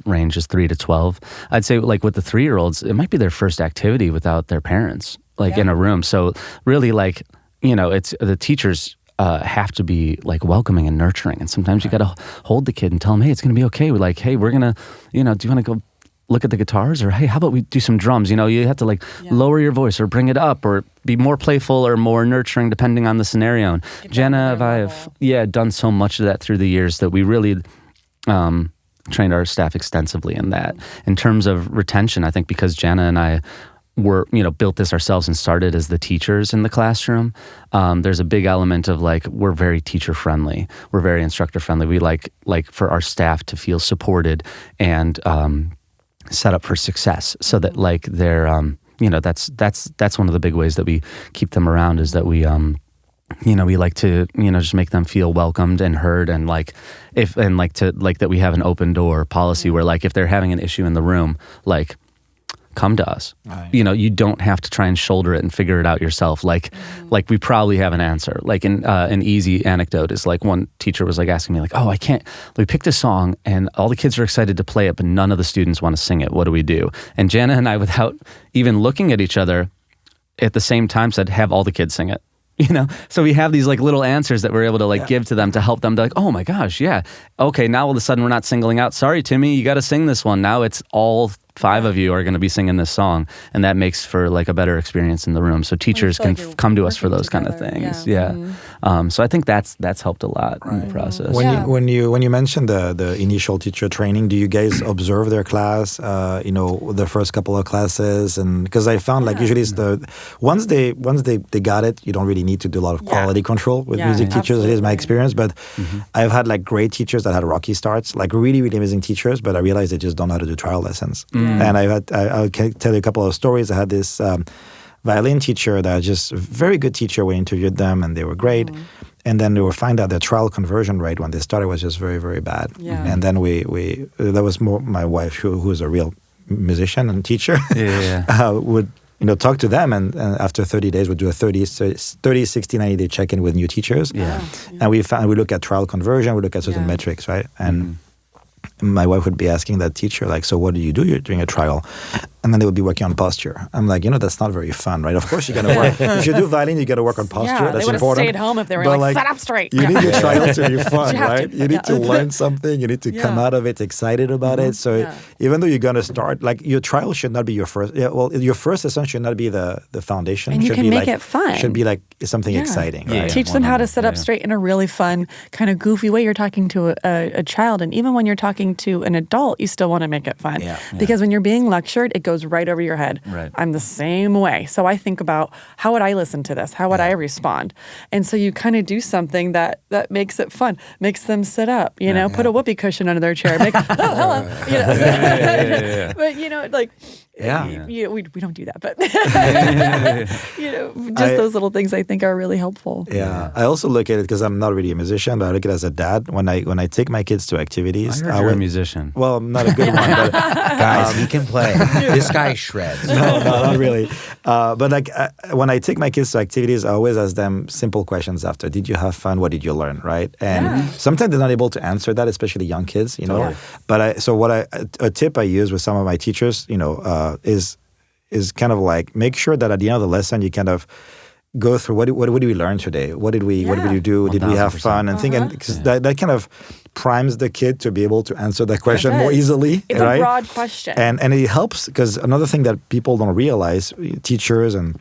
range is 3 to 12. I'd say like with the 3-year-olds, it might be their first activity without their parents, like in a room. So really like, it's the teachers have to be like welcoming and nurturing. And sometimes you got to hold the kid and tell them, hey, it's going to be okay. We're like, hey, we're going to, do you want to go look at the guitars? Or hey, how about we do some drums? You have to like lower your voice or bring it up or be more playful or more nurturing depending on the scenario. And Jenna and I have done so much of that through the years that we really trained our staff extensively in that. In terms of retention, I think because Jenna and I were, built this ourselves and started as the teachers in the classroom, there's a big element of like, we're very teacher friendly. We're very instructor friendly. We like for our staff to feel supported and set up for success so that like they're, that's one of the big ways that we keep them around is that we like to, just make them feel welcomed and heard and like that we have an open door policy where like if they're having an issue in the room, like come to us. Right. You don't have to try and shoulder it and figure it out yourself. Like we probably have an answer. Like an easy anecdote is like one teacher was like asking me like, oh, I can't, we picked a song and all the kids are excited to play it, but none of the students want to sing it. What do we do? And Jana and I, without even looking at each other at the same time said, have all the kids sing it. So we have these like little answers that we're able to like give to them to help them. They're like, oh my gosh, yeah. Okay, now all of a sudden we're not singling out, sorry, Timmy, you got to sing this one. Now it's all 5 of you are going to be singing this song. And that makes for like a better experience in the room. So teachers can come to us for those kind of things. Yeah. So I think that's helped a lot in the process. When you mentioned the initial teacher training, do you guys observe their class, the first couple of classes? And because I found like usually it's once they got it, you don't really need to do a lot of quality control with music teachers. It is my experience. But I've had like great teachers that had rocky starts, like really, really amazing teachers, but I realized they just don't know how to do trial lessons. And I'll tell you a couple of stories. I had this violin teacher that was just a very good teacher. We interviewed them and they were great. And then we find out the trial conversion rate when they started was just very, very bad. Yeah. And then we that was more my wife, who's a real musician and teacher, would talk to them. And after 30 days, we'd do a 30, 60, 90-day check-in with new teachers. Yeah. And we look at trial conversion, we look at certain metrics, right? And my wife would be asking that teacher, like, so what do you do during a trial? And then they would be working on posture. I'm like, that's not very fun, right? Of course you got to work. If you do violin, you got to work on posture. Yeah, that's they would important. have stayed home if they were like, sit up straight. You need your trial to be fun, right? You need to learn something. You need to come out of it excited about it. So even though you're going to start, like your trial should not be your first. Your first lesson should not be the foundation. And you can make it fun. Should be like something exciting. Right? Teach them how to sit up straight in a really fun, kind of goofy way. You're talking to a child, and even when you're talking to an adult, you still want to make it fun. Because when you're being lectured, it goes right over your head. Right. I'm the same way. So I think about, how would I listen to this? How would I respond? And so you kind of do something that makes it fun, makes them sit up, put a whoopee cushion under their chair, make, oh, hello. But, we don't do that, but, those little things I think are really helpful. Yeah. I also look at it, because I'm not really a musician, but I look at it as a dad. When I take my kids to activities. I heard you're a musician. Well, I'm not a good one, but guys, he can play. This guy shreds. No, not really. But like when I take my kids to activities, I always ask them simple questions after. Did you have fun? What did you learn? Right? And sometimes they're not able to answer that, especially young kids. But a tip I use with some of my teachers, is kind of like make sure that at the end of the lesson you kind of go through what did we learn today? What did we do? 1,000%. Did we have fun? And think, because that kind of primes the kid to be able to answer that question more easily. It's a broad question. And it helps, because another thing that people don't realize, teachers and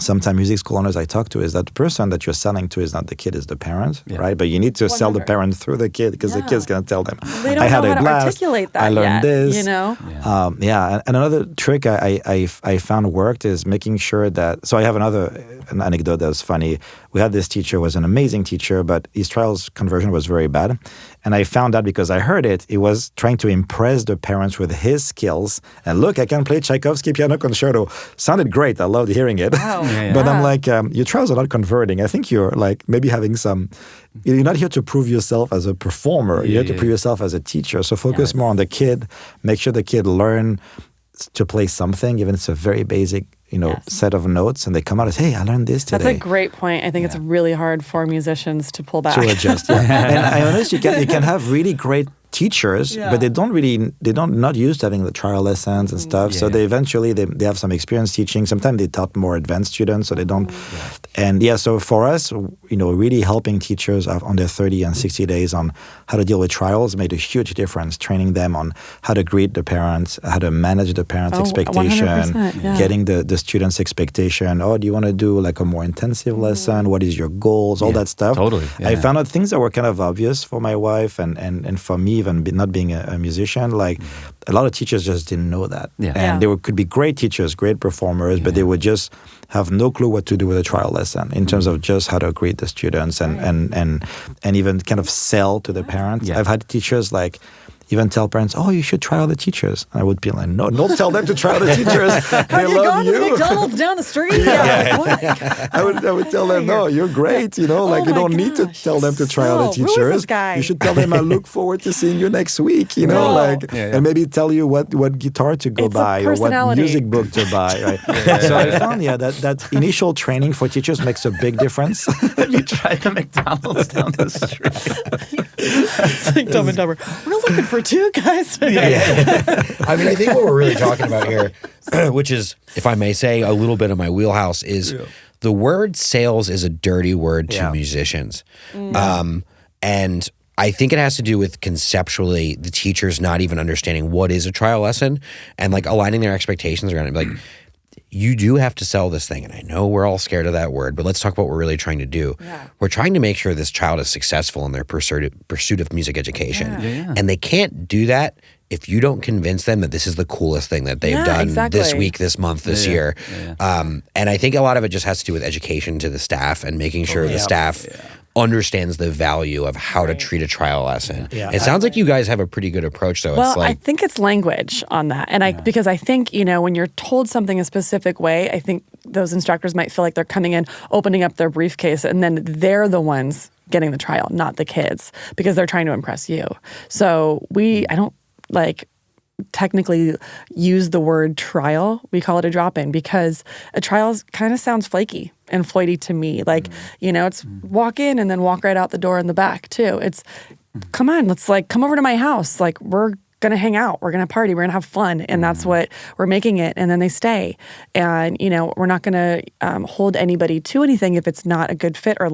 sometimes music school owners I talk to, is that the person that you're selling to is not the kid, is the parent, right? But you need to sell the parent through the kid, because the kid's going to tell them, they don't know how to articulate that. I learned this. And another trick I found worked is making sure that, so I have an anecdote that was funny. We had this teacher, was an amazing teacher, but his trials conversion was very bad. And I found out because I heard it. He was trying to impress the parents with his skills. And look, I can play Tchaikovsky piano concerto. Sounded great. I loved hearing it. Wow. But I'm like, your trials are not converting. I think you're like maybe having some. You're not here to prove yourself as a performer. You're here to prove yourself as a teacher. So focus more on the kid. Make sure the kid learn to play something, even if it's a very basic, set of notes, and they come out as, hey, I learned this today. That's a great point. I think it's really hard for musicians to pull back. To adjust, And I honestly, you can have really great teachers, but they don't not used to having the trial lessons and stuff. So they eventually they have some experience teaching. Sometimes they taught more advanced students, so they don't. And so for us, really helping teachers on their 30 and 60 days on how to deal with trials made a huge difference. Training them on how to greet the parents, how to manage the parents' expectation, getting the students' expectation. Oh, do you want to do like a more intensive lesson? What is your goals? All that stuff. Totally. I found out things that were kind of obvious for my wife and for me, even not being a musician, like a lot of teachers just didn't know that. And they could be great teachers, great performers, but they would just have no clue what to do with a trial lesson in terms of just how to greet the students and even kind of sell to the parents. I've had teachers like even tell parents, oh, you should try out the teachers. And I would be like, no, don't tell them to try out the teachers. They love you. To McDonald's down the street? I would tell them, no, you're great. You don't need to tell them to try out the teachers. Who is this guy? You should tell them, I look forward to seeing you next week. And maybe tell you what guitar to go buy or what music book to buy. Right? So I found, that initial training for teachers makes a big difference. Have you tried the McDonald's down the street? It's like Dumb and Dumber. We're looking for two guys. I mean, I think what we're really talking about here, which is, if I may say, a little bit of my wheelhouse, is the word sales is a dirty word to musicians. And I think it has to do with conceptually the teachers not even understanding what is a trial lesson and like aligning their expectations around it. Like, you do have to sell this thing. And I know we're all scared of that word, but let's talk about what we're really trying to do. We're trying to make sure this child is successful in their pursuit of music education. And they can't do that if you don't convince them that this is the coolest thing that they've done this week, this month, this year. And I think a lot of it just has to do with education to the staff and making sure the staff understands the value of how to treat a trial lesson. It sounds like you guys have a pretty good approach, though. Well, it's like, I think it's language on that. And because I think, when you're told something a specific way, I think those instructors might feel like they're coming in, opening up their briefcase, and then they're the ones getting the trial, not the kids, because they're trying to impress you. So I don't technically use the word trial. We call it a drop-in because a trial kind of sounds flaky and floaty to me. Like, it's walk in and then walk right out the door in the back too. It's, come on, let's come over to my house. Like, we're going to hang out. We're going to party. We're going to have fun. And that's what we're making it. And then they stay. And, we're not going to hold anybody to anything if it's not a good fit or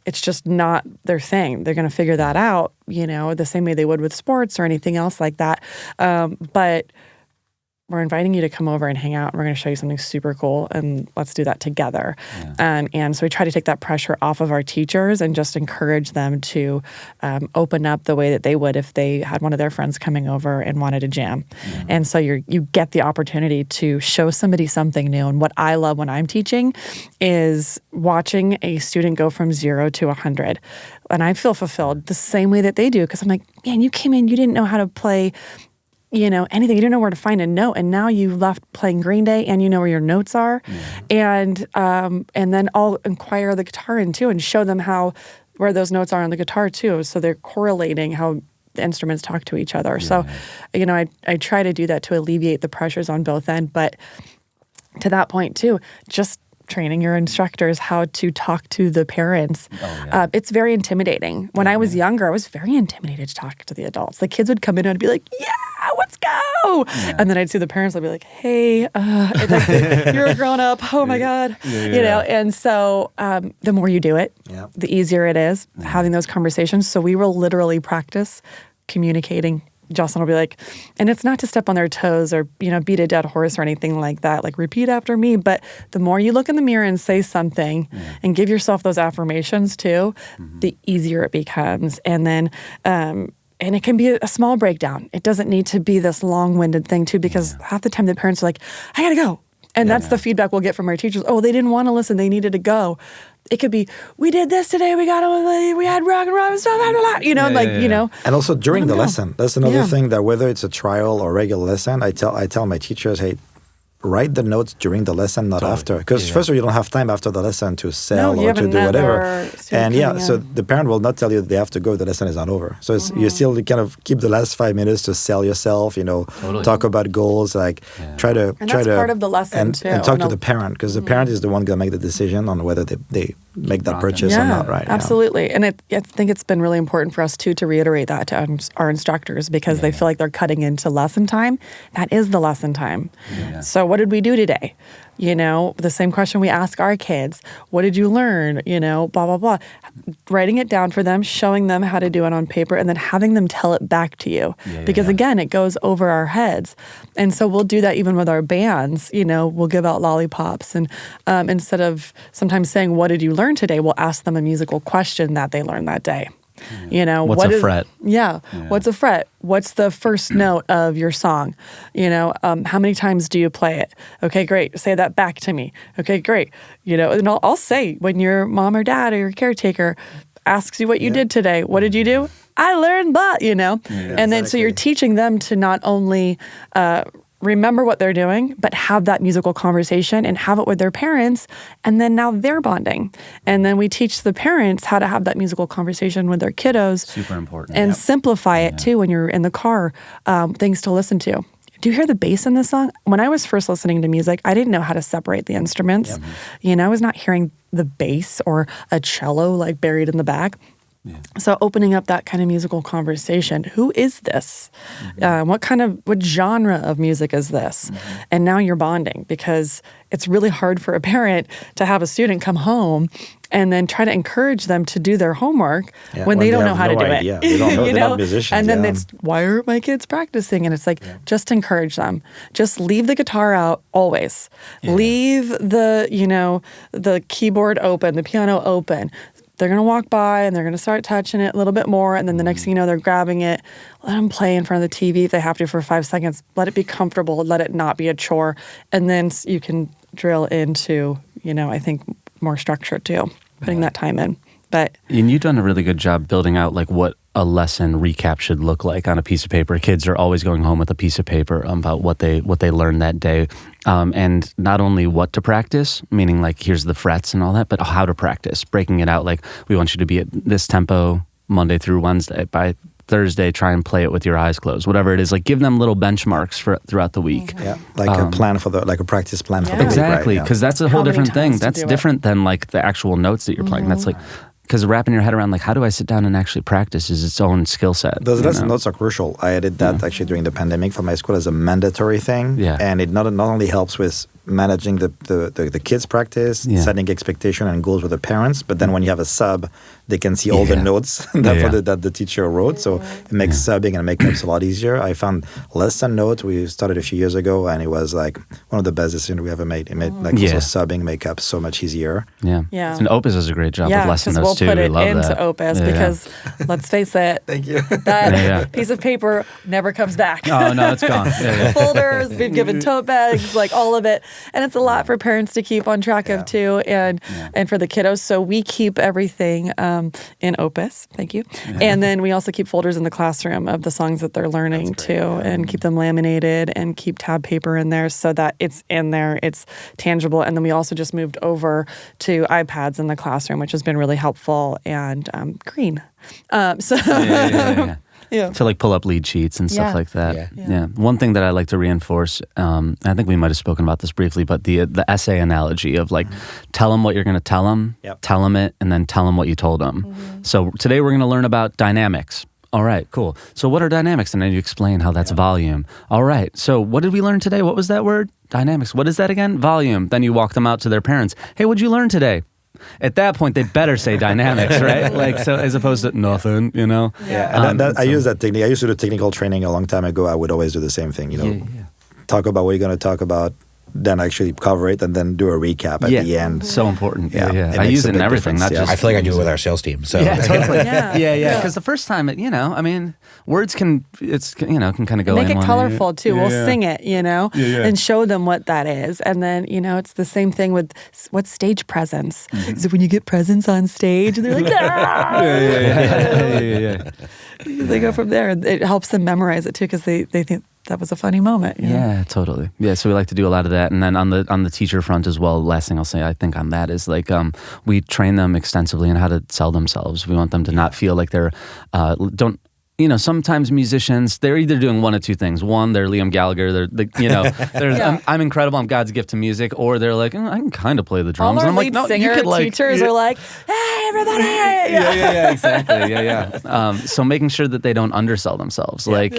it's just not their thing. They're going to figure that out, the same way they would with sports or anything else like that. But we're inviting you to come over and hang out, and we're going to show you something super cool, and let's do that together. And so we try to take that pressure off of our teachers and just encourage them to open up the way that they would if they had one of their friends coming over and wanted to jam. And so you get the opportunity to show somebody something new. And what I love when I'm teaching is watching a student go from 0 to 100. And I feel fulfilled the same way that they do, because I'm like, man, you came in, you didn't know how to play anything. You didn't know where to find a note, and now you left playing Green Day, and you know where your notes are, and then I'll inquire the guitar in too, and show them where those notes are on the guitar too, so they're correlating how the instruments talk to each other. So, I try to do that to alleviate the pressures on both ends, but to that point too, just training your instructors how to talk to the parents. It's very intimidating. When I was younger, I was very intimidated to talk to the adults. The kids would come in and I'd be like, yeah, let's go. And then I'd see the parents, I'd be like, hey, you're a grown up. Oh my God. And so the more you do it, the easier it is having those conversations. So we will literally practice communicating. Justin will be like, and it's not to step on their toes or, beat a dead horse or anything like that, like repeat after me. But the more you look in the mirror and say something and give yourself those affirmations too, the easier it becomes. And then, and it can be a small breakdown. It doesn't need to be this long-winded thing too, because half the time the parents are like, I gotta go. And that's the feedback we'll get from our teachers. Oh, they didn't want to listen. They needed to go. It could be, we did this today. We had rock and roll, blah, blah, blah, And also during the lesson, that's another thing that whether it's a trial or regular lesson, I tell my teachers, hey, write the notes during the lesson, not after. Because first of all, you don't have time after the lesson to sell or to do whatever. And so the parent will not tell you they have to go, the lesson is not over. So you still kind of keep the last 5 minutes to sell yourself, talk about goals, like try to part of the lesson too. And talk to the parent, because the parent is the one going to make the decision on whether they make that purchase or not, right? Absolutely. And I think it's been really important for us too to reiterate that to our instructors, because they feel like they're cutting into lesson time. That is the lesson time. So what did we do today? The same question we ask our kids. What did you learn? Blah, blah, blah. Writing it down for them, showing them how to do it on paper, and then having them tell it back to you. Because again, it goes over our heads. And so we'll do that even with our bands. We'll give out lollipops. And instead of sometimes saying, what did you learn today? We'll ask them a musical question that they learned that day. What's a fret? What's a fret? What's the first note of your song? How many times do you play it? Okay, great. Say that back to me. Okay, great. And I'll say, when your mom or dad or your caretaker asks you what you did today, what did you do? I learned but, and then so you're teaching them to not only remember what they're doing, but have that musical conversation and have it with their parents. And then now they're bonding. And then we teach the parents how to have that musical conversation with their kiddos. Super important. And simplify it too when you're in the car, things to listen to. Do you hear the bass in this song? When I was first listening to music, I didn't know how to separate the instruments. I was not hearing the bass or a cello like buried in the back. So opening up that kind of musical conversation. Who is this? What genre of music is this? And now you're bonding, because it's really hard for a parent to have a student come home and then try to encourage them to do their homework when they don't know how to do it. They don't know, they're not musicians. And then it's, why aren't my kids practicing? And it's like, just encourage them. Just leave the guitar out always. Leave the keyboard open, the piano open. They're going to walk by and they're going to start touching it a little bit more. And then the next thing you know, they're grabbing it. Let them play in front of the TV if they have to for 5 seconds. Let it be comfortable. Let it not be a chore. And then you can drill into, I think more structure too, putting that time in. And you've done a really good job building out like what a lesson recap should look like on a piece of paper. Kids are always going home with a piece of paper about what they learned that day. And not only what to practice, meaning like here's the frets and all that, but how to practice, breaking it out. Like, we want you to be at this tempo Monday through Wednesday. By Thursday, try and play it with your eyes closed, whatever it is. Like, give them little benchmarks throughout the week. Like a plan like a practice plan for the week. Exactly, because that's a whole different thing. That's different than like the actual notes that you're playing. That's like, because wrapping your head around like, how do I sit down and actually practice is its own skill set. Those lesson notes are crucial. I did that actually during the pandemic for my school as a mandatory thing. And it not only helps with managing the kids' practice, setting expectation and goals with the parents, but then when you have a sub, they can see all the notes that the teacher wrote. So it makes subbing and makeups a lot easier. I found lesson notes we started a few years ago, and it was like one of the best decisions we ever made. It made like also subbing makeup so much easier. And Opus does a great job with lesson notes too. We'll put it love into that. Opus because let's face it, thank you. That piece of paper never comes back. Oh no, it's gone. Folders, we've given tote bags, like all of it. And it's a lot for parents to keep on track of too, and for the kiddos. So we keep everything in Opus. Thank you. And then we also keep folders in the classroom of the songs that they're learning too, and keep them laminated and keep tab paper in there so that it's in there, it's tangible. And then we also just moved over to iPads in the classroom, which has been really helpful, and green. To like pull up lead sheets and stuff like that. One thing that I like to reinforce, I think we might have spoken about this briefly, but the essay analogy of like, tell them what you're going to tell them, tell them it, and then tell them what you told them. So today we're going to learn about dynamics. All right, cool. So what are dynamics? And then you explain how that's volume. All right, so what did we learn today? What was that word? Dynamics. What is that again? Volume. Then you walk them out to their parents. Hey, what'd you learn today? At that point, they better say dynamics, right? Like, so as opposed to nothing, And I use that technique. I used to do technical training a long time ago. I would always do the same thing, talk about what you're going to talk about, then actually cover it, and then do a recap at the end. So important. I use it in everything, not just... I feel like I do it with our sales team. So totally. Because the first time, words can kind of go Make in it colorful too. We'll sing it, and show them what that is. And then, it's the same thing with what's stage presence. So when you get presents on stage, and they're like, They go from there. It helps them memorize it too, because they think that was a funny moment. Yeah, totally. Yeah, so we like to do a lot of that. And then on the teacher front as well, last thing I'll say, I think on that is like we train them extensively on how to sell themselves. We want them to not feel like they're, sometimes musicians, they're either doing one of two things. One, they're Liam Gallagher, I'm incredible, I'm God's gift to music, or they're like, I can kind of play the drums. All our and I'm lead like, no, singer you could teachers are like, hey, everybody! Yeah, exactly. Yeah. So making sure that they don't undersell themselves. Because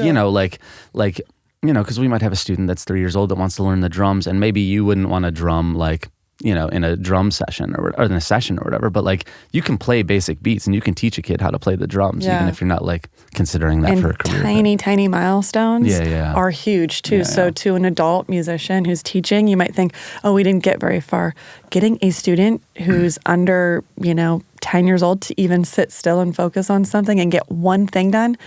we might have a student that's 3 years old that wants to learn the drums, and maybe you wouldn't want to drum like, in a drum session or in a session or whatever, but like you can play basic beats and you can teach a kid how to play the drums, even if you're not like considering that for a career. Tiny milestones are huge too. So to an adult musician who's teaching, you might think, oh, we didn't get very far. Getting a student who's under, 10 years old to even sit still and focus on something and get one thing done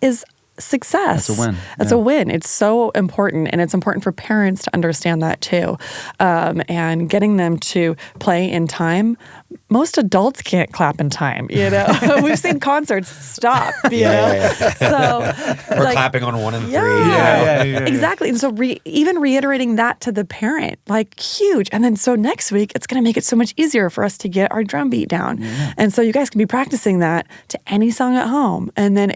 is success. That's a win. That's a win. It's so important, and it's important for parents to understand that too. And getting them to play in time. Most adults can't clap in time. We've seen concerts stop. So we're clapping on 1 and 3. Yeah. Exactly. And so even reiterating that to the parent, like huge. And then so next week it's going to make it so much easier for us to get our drum beat down. Yeah. And so you guys can be practicing that to any song at home, and then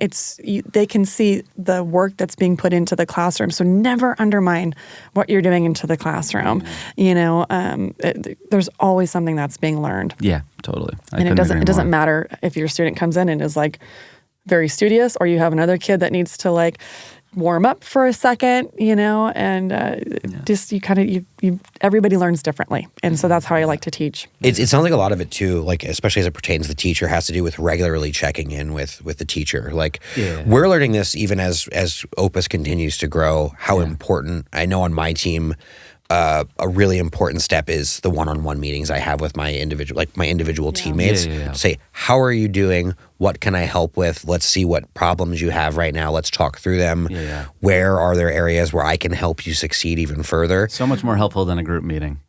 they can see the work that's being put into the classroom. So never undermine what you're doing into the classroom. There's always something that's being learned. Yeah, totally. And it doesn't matter if your student comes in and is like very studious, or you have another kid that needs to like warm up for a second, just everybody learns differently. And so that's how I like to teach. It sounds like a lot of it too, like especially as it pertains to the teacher, has to do with regularly checking in with the teacher. Like we're learning this even as Opus continues to grow, how important, I know on my team, a really important step is the one-on-one meetings I have with my individual teammates. Say, how are you doing? What can I help with? Let's see what problems you have right now. Let's talk through them. Where are there areas where I can help you succeed even further? So much more helpful than a group meeting.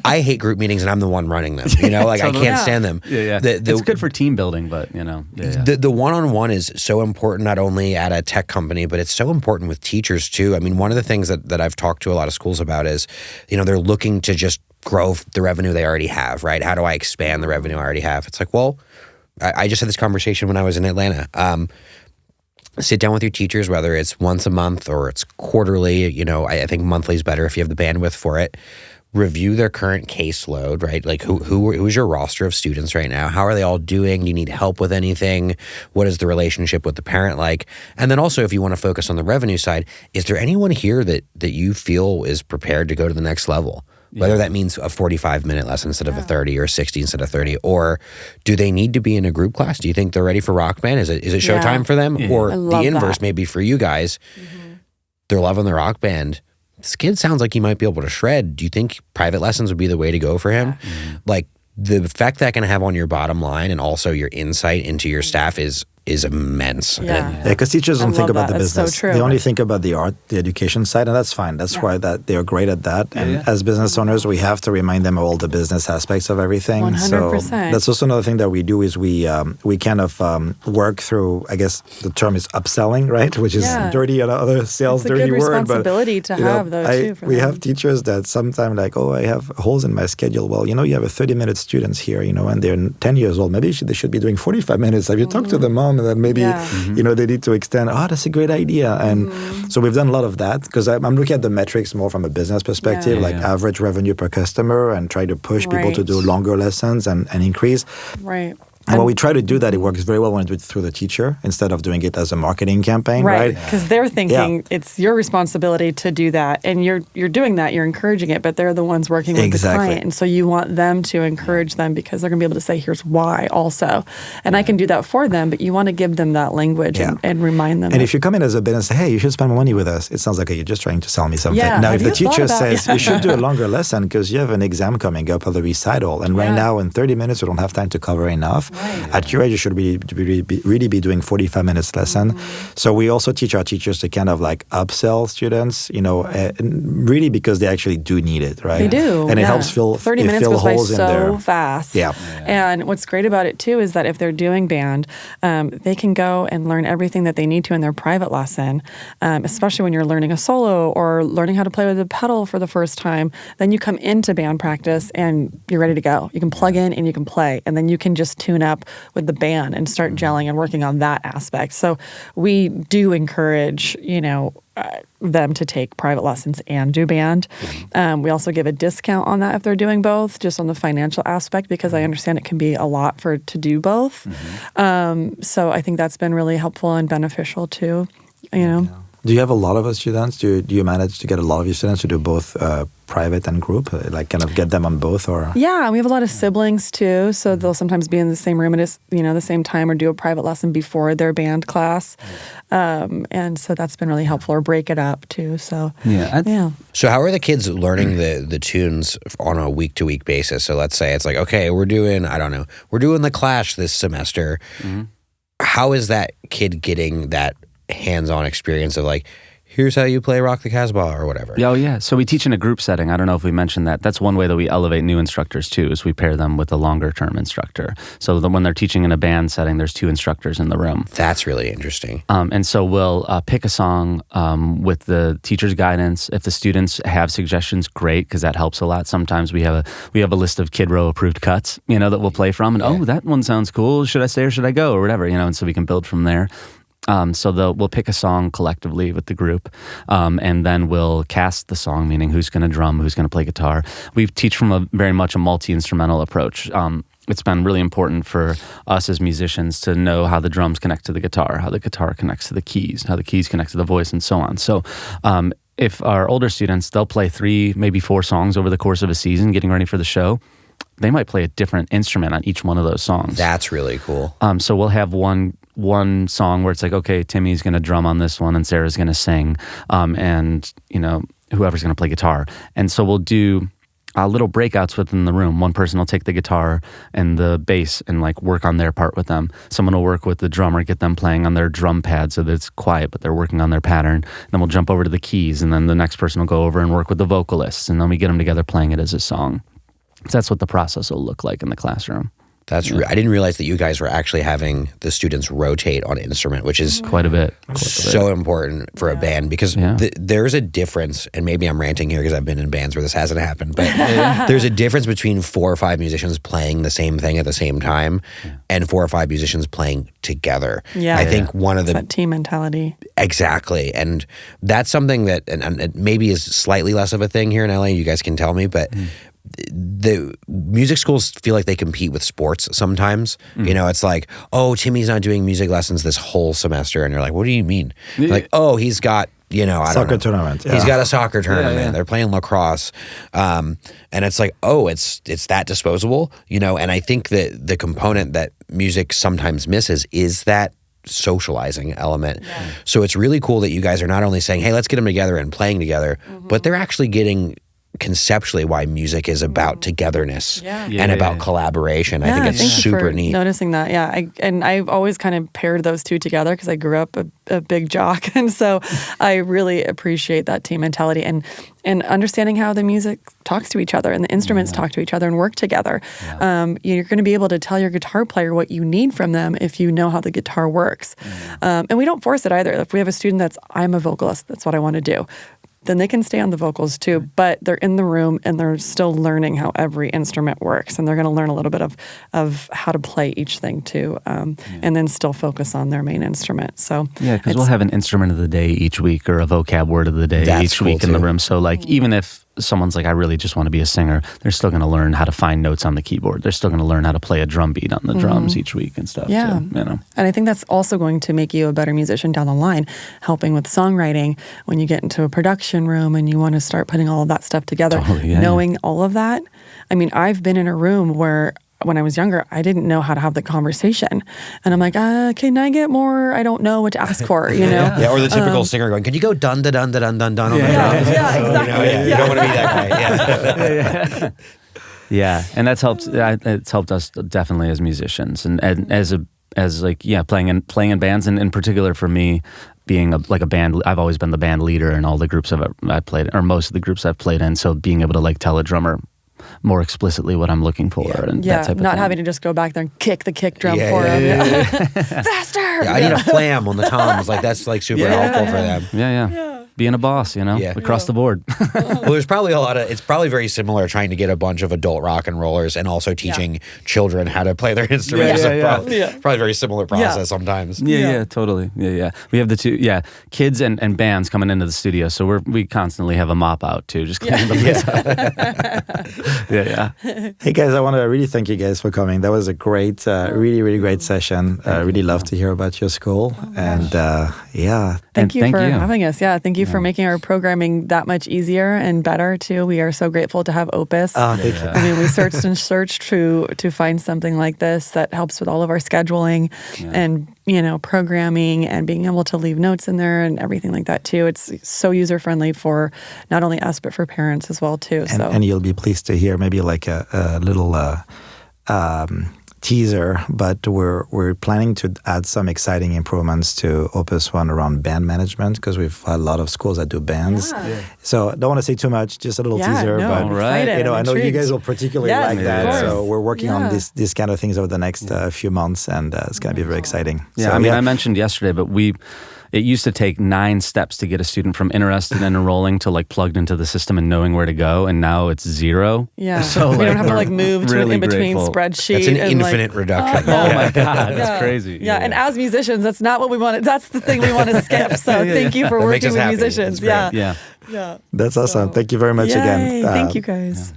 I hate group meetings, and I'm the one running them. I can't stand them. It's good for team building, but The one-on-one is so important, not only at a tech company, but it's so important with teachers too. I mean, one of the things that I've talked to a lot of schools about is, they're looking to just grow the revenue they already have, right? How do I expand the revenue I already have? It's like, well, I just had this conversation when I was in Atlanta. Sit down with your teachers, whether it's once a month or it's quarterly. I think monthly is better if you have the bandwidth for it. Review their current caseload, right? Like who's your roster of students right now? How are they all doing? Do you need help with anything? What is the relationship with the parent like? And then also, if you want to focus on the revenue side, is there anyone here that you feel is prepared to go to the next level? Whether that means a 45-minute lesson instead of a 30 or 60 instead of 30, or do they need to be in a group class? Do you think they're ready for Rock Band? Is it showtime for them? Or the inverse maybe for you guys, they're loving the Rock Band. This kid sounds like he might be able to shred. Do you think private lessons would be the way to go for him? Like the effect that can have on your bottom line and also your insight into your staff is immense. Because teachers don't think about the That's business. So true. They only think about the art, the education side, and that's fine. That's why that they're great at that. And as business owners, we have to remind them of all the business aspects of everything. 100%. So that's also another thing that we do is we kind of work through, I guess the term is upselling, right? Which is dirty, other sales it's dirty a good word. Responsibility to have though too. We have teachers that sometimes like, I have holes in my schedule. Well, you have a 30-minute students here, and they're 10 years old. Maybe they should be doing 45 minutes. Have you talked to the mom and then maybe they need to extend. Oh, that's a great idea. And so we've done a lot of that because I'm looking at the metrics more from a business perspective, average revenue per customer, and try to push people to do longer lessons and increase. Right. And when we try to do that, it works very well when we do it through the teacher instead of doing it as a marketing campaign, right? Because they're thinking it's your responsibility to do that, and you're doing that, you're encouraging it, but they're the ones working with the client, and so you want them to encourage them because they're going to be able to say, here's why also. And I can do that for them, but you want to give them that language and remind them. And if you come in as a business and say, hey, you should spend more money with us, it sounds like you're just trying to sell me something. Now, if the teacher says, you should do a longer lesson because you have an exam coming up or the recital, and right now in 30 minutes, we don't have time to cover enough, At your age, you should really be doing 45 minutes lesson. So we also teach our teachers to kind of like upsell students, really because they actually do need it, right? They do. And it helps 30 minutes goes by so fast. Yeah. And what's great about it too is that if they're doing band, they can go and learn everything that they need to in their private lesson, especially when you're learning a solo or learning how to play with a pedal for the first time. Then you come into band practice and you're ready to go. You can plug in and you can play, and then you can just tune up with the band and start gelling and working on that aspect. So we do encourage, them to take private lessons and do band. We also give a discount on that if they're doing both, just on the financial aspect, because I understand it can be a lot to do both. So I think that's been really helpful and beneficial too, Do you have a lot of students? Do you manage to get a lot of your students to do both private and group, like kind of get them on both? Or yeah, we have a lot of siblings too, so they'll sometimes be in the same room at the same time, or do a private lesson before their band class, and so that's been really helpful. Or break it up too. So yeah. So how are the kids learning the tunes on a week-to-week basis? So let's say it's like, okay, we're doing the Clash this semester. How is that kid getting that hands-on experience of like, here's how you play Rock the Casbah or whatever? Oh, yeah. So we teach in a group setting. I don't know if we mentioned that. That's one way that we elevate new instructors too, is we pair them with a longer-term instructor. So when they're teaching in a band setting, there's 2 instructors in the room. That's really interesting. And so we'll pick a song with the teacher's guidance. If the students have suggestions, great, because that helps a lot. Sometimes we have a list of Kid Row approved cuts, that we'll play from. And that one sounds cool. Should I stay or should I go or whatever? And so we can build from there. So we'll pick a song collectively with the group, and then we'll cast the song, meaning who's going to drum, who's going to play guitar. We teach from very much a multi-instrumental approach. It's been really important for us as musicians to know how the drums connect to the guitar, how the guitar connects to the keys, how the keys connect to the voice, and so on. So if our older students, they'll play 3, maybe 4 songs over the course of a season, getting ready for the show. They might play a different instrument on each one of those songs. That's really cool. So we'll have one song where it's like, okay, Timmy's going to drum on this one and Sarah's going to sing, and whoever's going to play guitar. And so we'll do little breakouts within the room. One person will take the guitar and the bass and like work on their part with them. Someone will work with the drummer, get them playing on their drum pad so that it's quiet, but they're working on their pattern. Then we'll jump over to the keys, and then the next person will go over and work with the vocalists, and then we get them together playing it as a song. So that's what the process will look like in the classroom. I didn't realize that you guys were actually having the students rotate on instrument, which is quite a bit. So important for a band, because there's a difference, and maybe I'm ranting here because I've been in bands where this hasn't happened, but there's a difference between 4 or 5 musicians playing the same thing at the same time and 4 or 5 musicians playing together. Yeah. I think one of the... that team mentality. Exactly. And that's something that and it maybe is slightly less of a thing here in LA. You guys can tell me, but... the music schools feel like they compete with sports sometimes. It's like, oh, Timmy's not doing music lessons this whole semester. And you're like, what do you mean? Like, oh, he's got, soccer tournament. Yeah. He's got a soccer tournament. Yeah. They're playing lacrosse. And it's like, oh, it's that disposable, and I think that the component that music sometimes misses is that socializing element. Yeah. So it's really cool that you guys are not only saying, hey, let's get them together and playing together, but they're actually getting conceptually why music is about togetherness and about collaboration. I think it's super neat. Noticing that, I've always kind of paired those two together because I grew up a big jock, and so I really appreciate that team mentality and understanding how the music talks to each other and the instruments talk to each other and work together. You're going to be able to tell your guitar player what you need from them if you know how the guitar works. And we don't force it either. If we have a student I'm a vocalist, that's what I want to do, then they can stay on the vocals too, but they're in the room and they're still learning how every instrument works, and they're going to learn a little bit of how to play each thing too, and then still focus on their main instrument. So because we'll have an instrument of the day each week or a vocab word of the day each week in the room. So like even if someone's like, I really just want to be a singer, they're still going to learn how to find notes on the keyboard. They're still going to learn how to play a drum beat on the drums each week and stuff. Yeah. So, And I think that's also going to make you a better musician down the line, helping with songwriting when you get into a production room and you want to start putting all of that stuff together, knowing all of that. I mean, I've been in a room where when I was younger, I didn't know how to have the conversation. And I'm like, can I get more? I don't know what to ask for, you know? Yeah, or the typical singer going, can you go dun da dun da dun dun dun on the drums? Yeah, exactly. You don't want to be that guy. Yeah, and that's helped. It's helped us definitely as musicians, and playing in bands, and in particular for me, being a band. I've always been the band leader in all the groups I played, or most of the groups I've played in. So being able to like tell a drummer more explicitly what I'm looking for, and that type of not thing. having to just go back there and kick the kick drum for him. Faster! Yeah, I need a flam on the toms. Like that's like super helpful for them. Yeah. Being a boss, across the board. Well, there's probably it's probably very similar trying to get a bunch of adult rock and rollers and also teaching children how to play their instruments. Probably very similar process sometimes. Yeah, totally. Yeah. We have the two, kids and bands coming into the studio, so we constantly have a mop out too, just cleaning the place up. Yeah. Hey guys, I want to really thank you guys for coming. That was a great, really, really great session. Really love to hear about your school. And Thank you for having us. Yeah, thank you for making our programming that much easier and better too. We are so grateful to have Opus. Oh, thank you. I mean, we searched and searched to find something like this that helps with all of our scheduling and programming and being able to leave notes in there and everything like that too. It's so user friendly for not only us but for parents as well too. And you'll be pleased to hear maybe like a little teaser, but we're planning to add some exciting improvements to Opus One around band management, because we've had a lot of schools that do bands. So I don't want to say too much, just a little teaser. No, but I know you guys will particularly like that. So we're working on these kind of things over the next few months, and it's going to be very exciting. Yeah, so, I mentioned yesterday, but it used to take 9 steps to get a student from interested in enrolling to like plugged into the system and knowing where to go, and now it's 0. Yeah, so we don't have to like move to an in-between spreadsheet. That's an infinite reduction. Oh my God, that's crazy. Yeah, and as musicians, that's not what we want. That's the thing we want to skip. So thank you for working with musicians. Yeah. That's awesome. Thank you very much again. Thank you guys.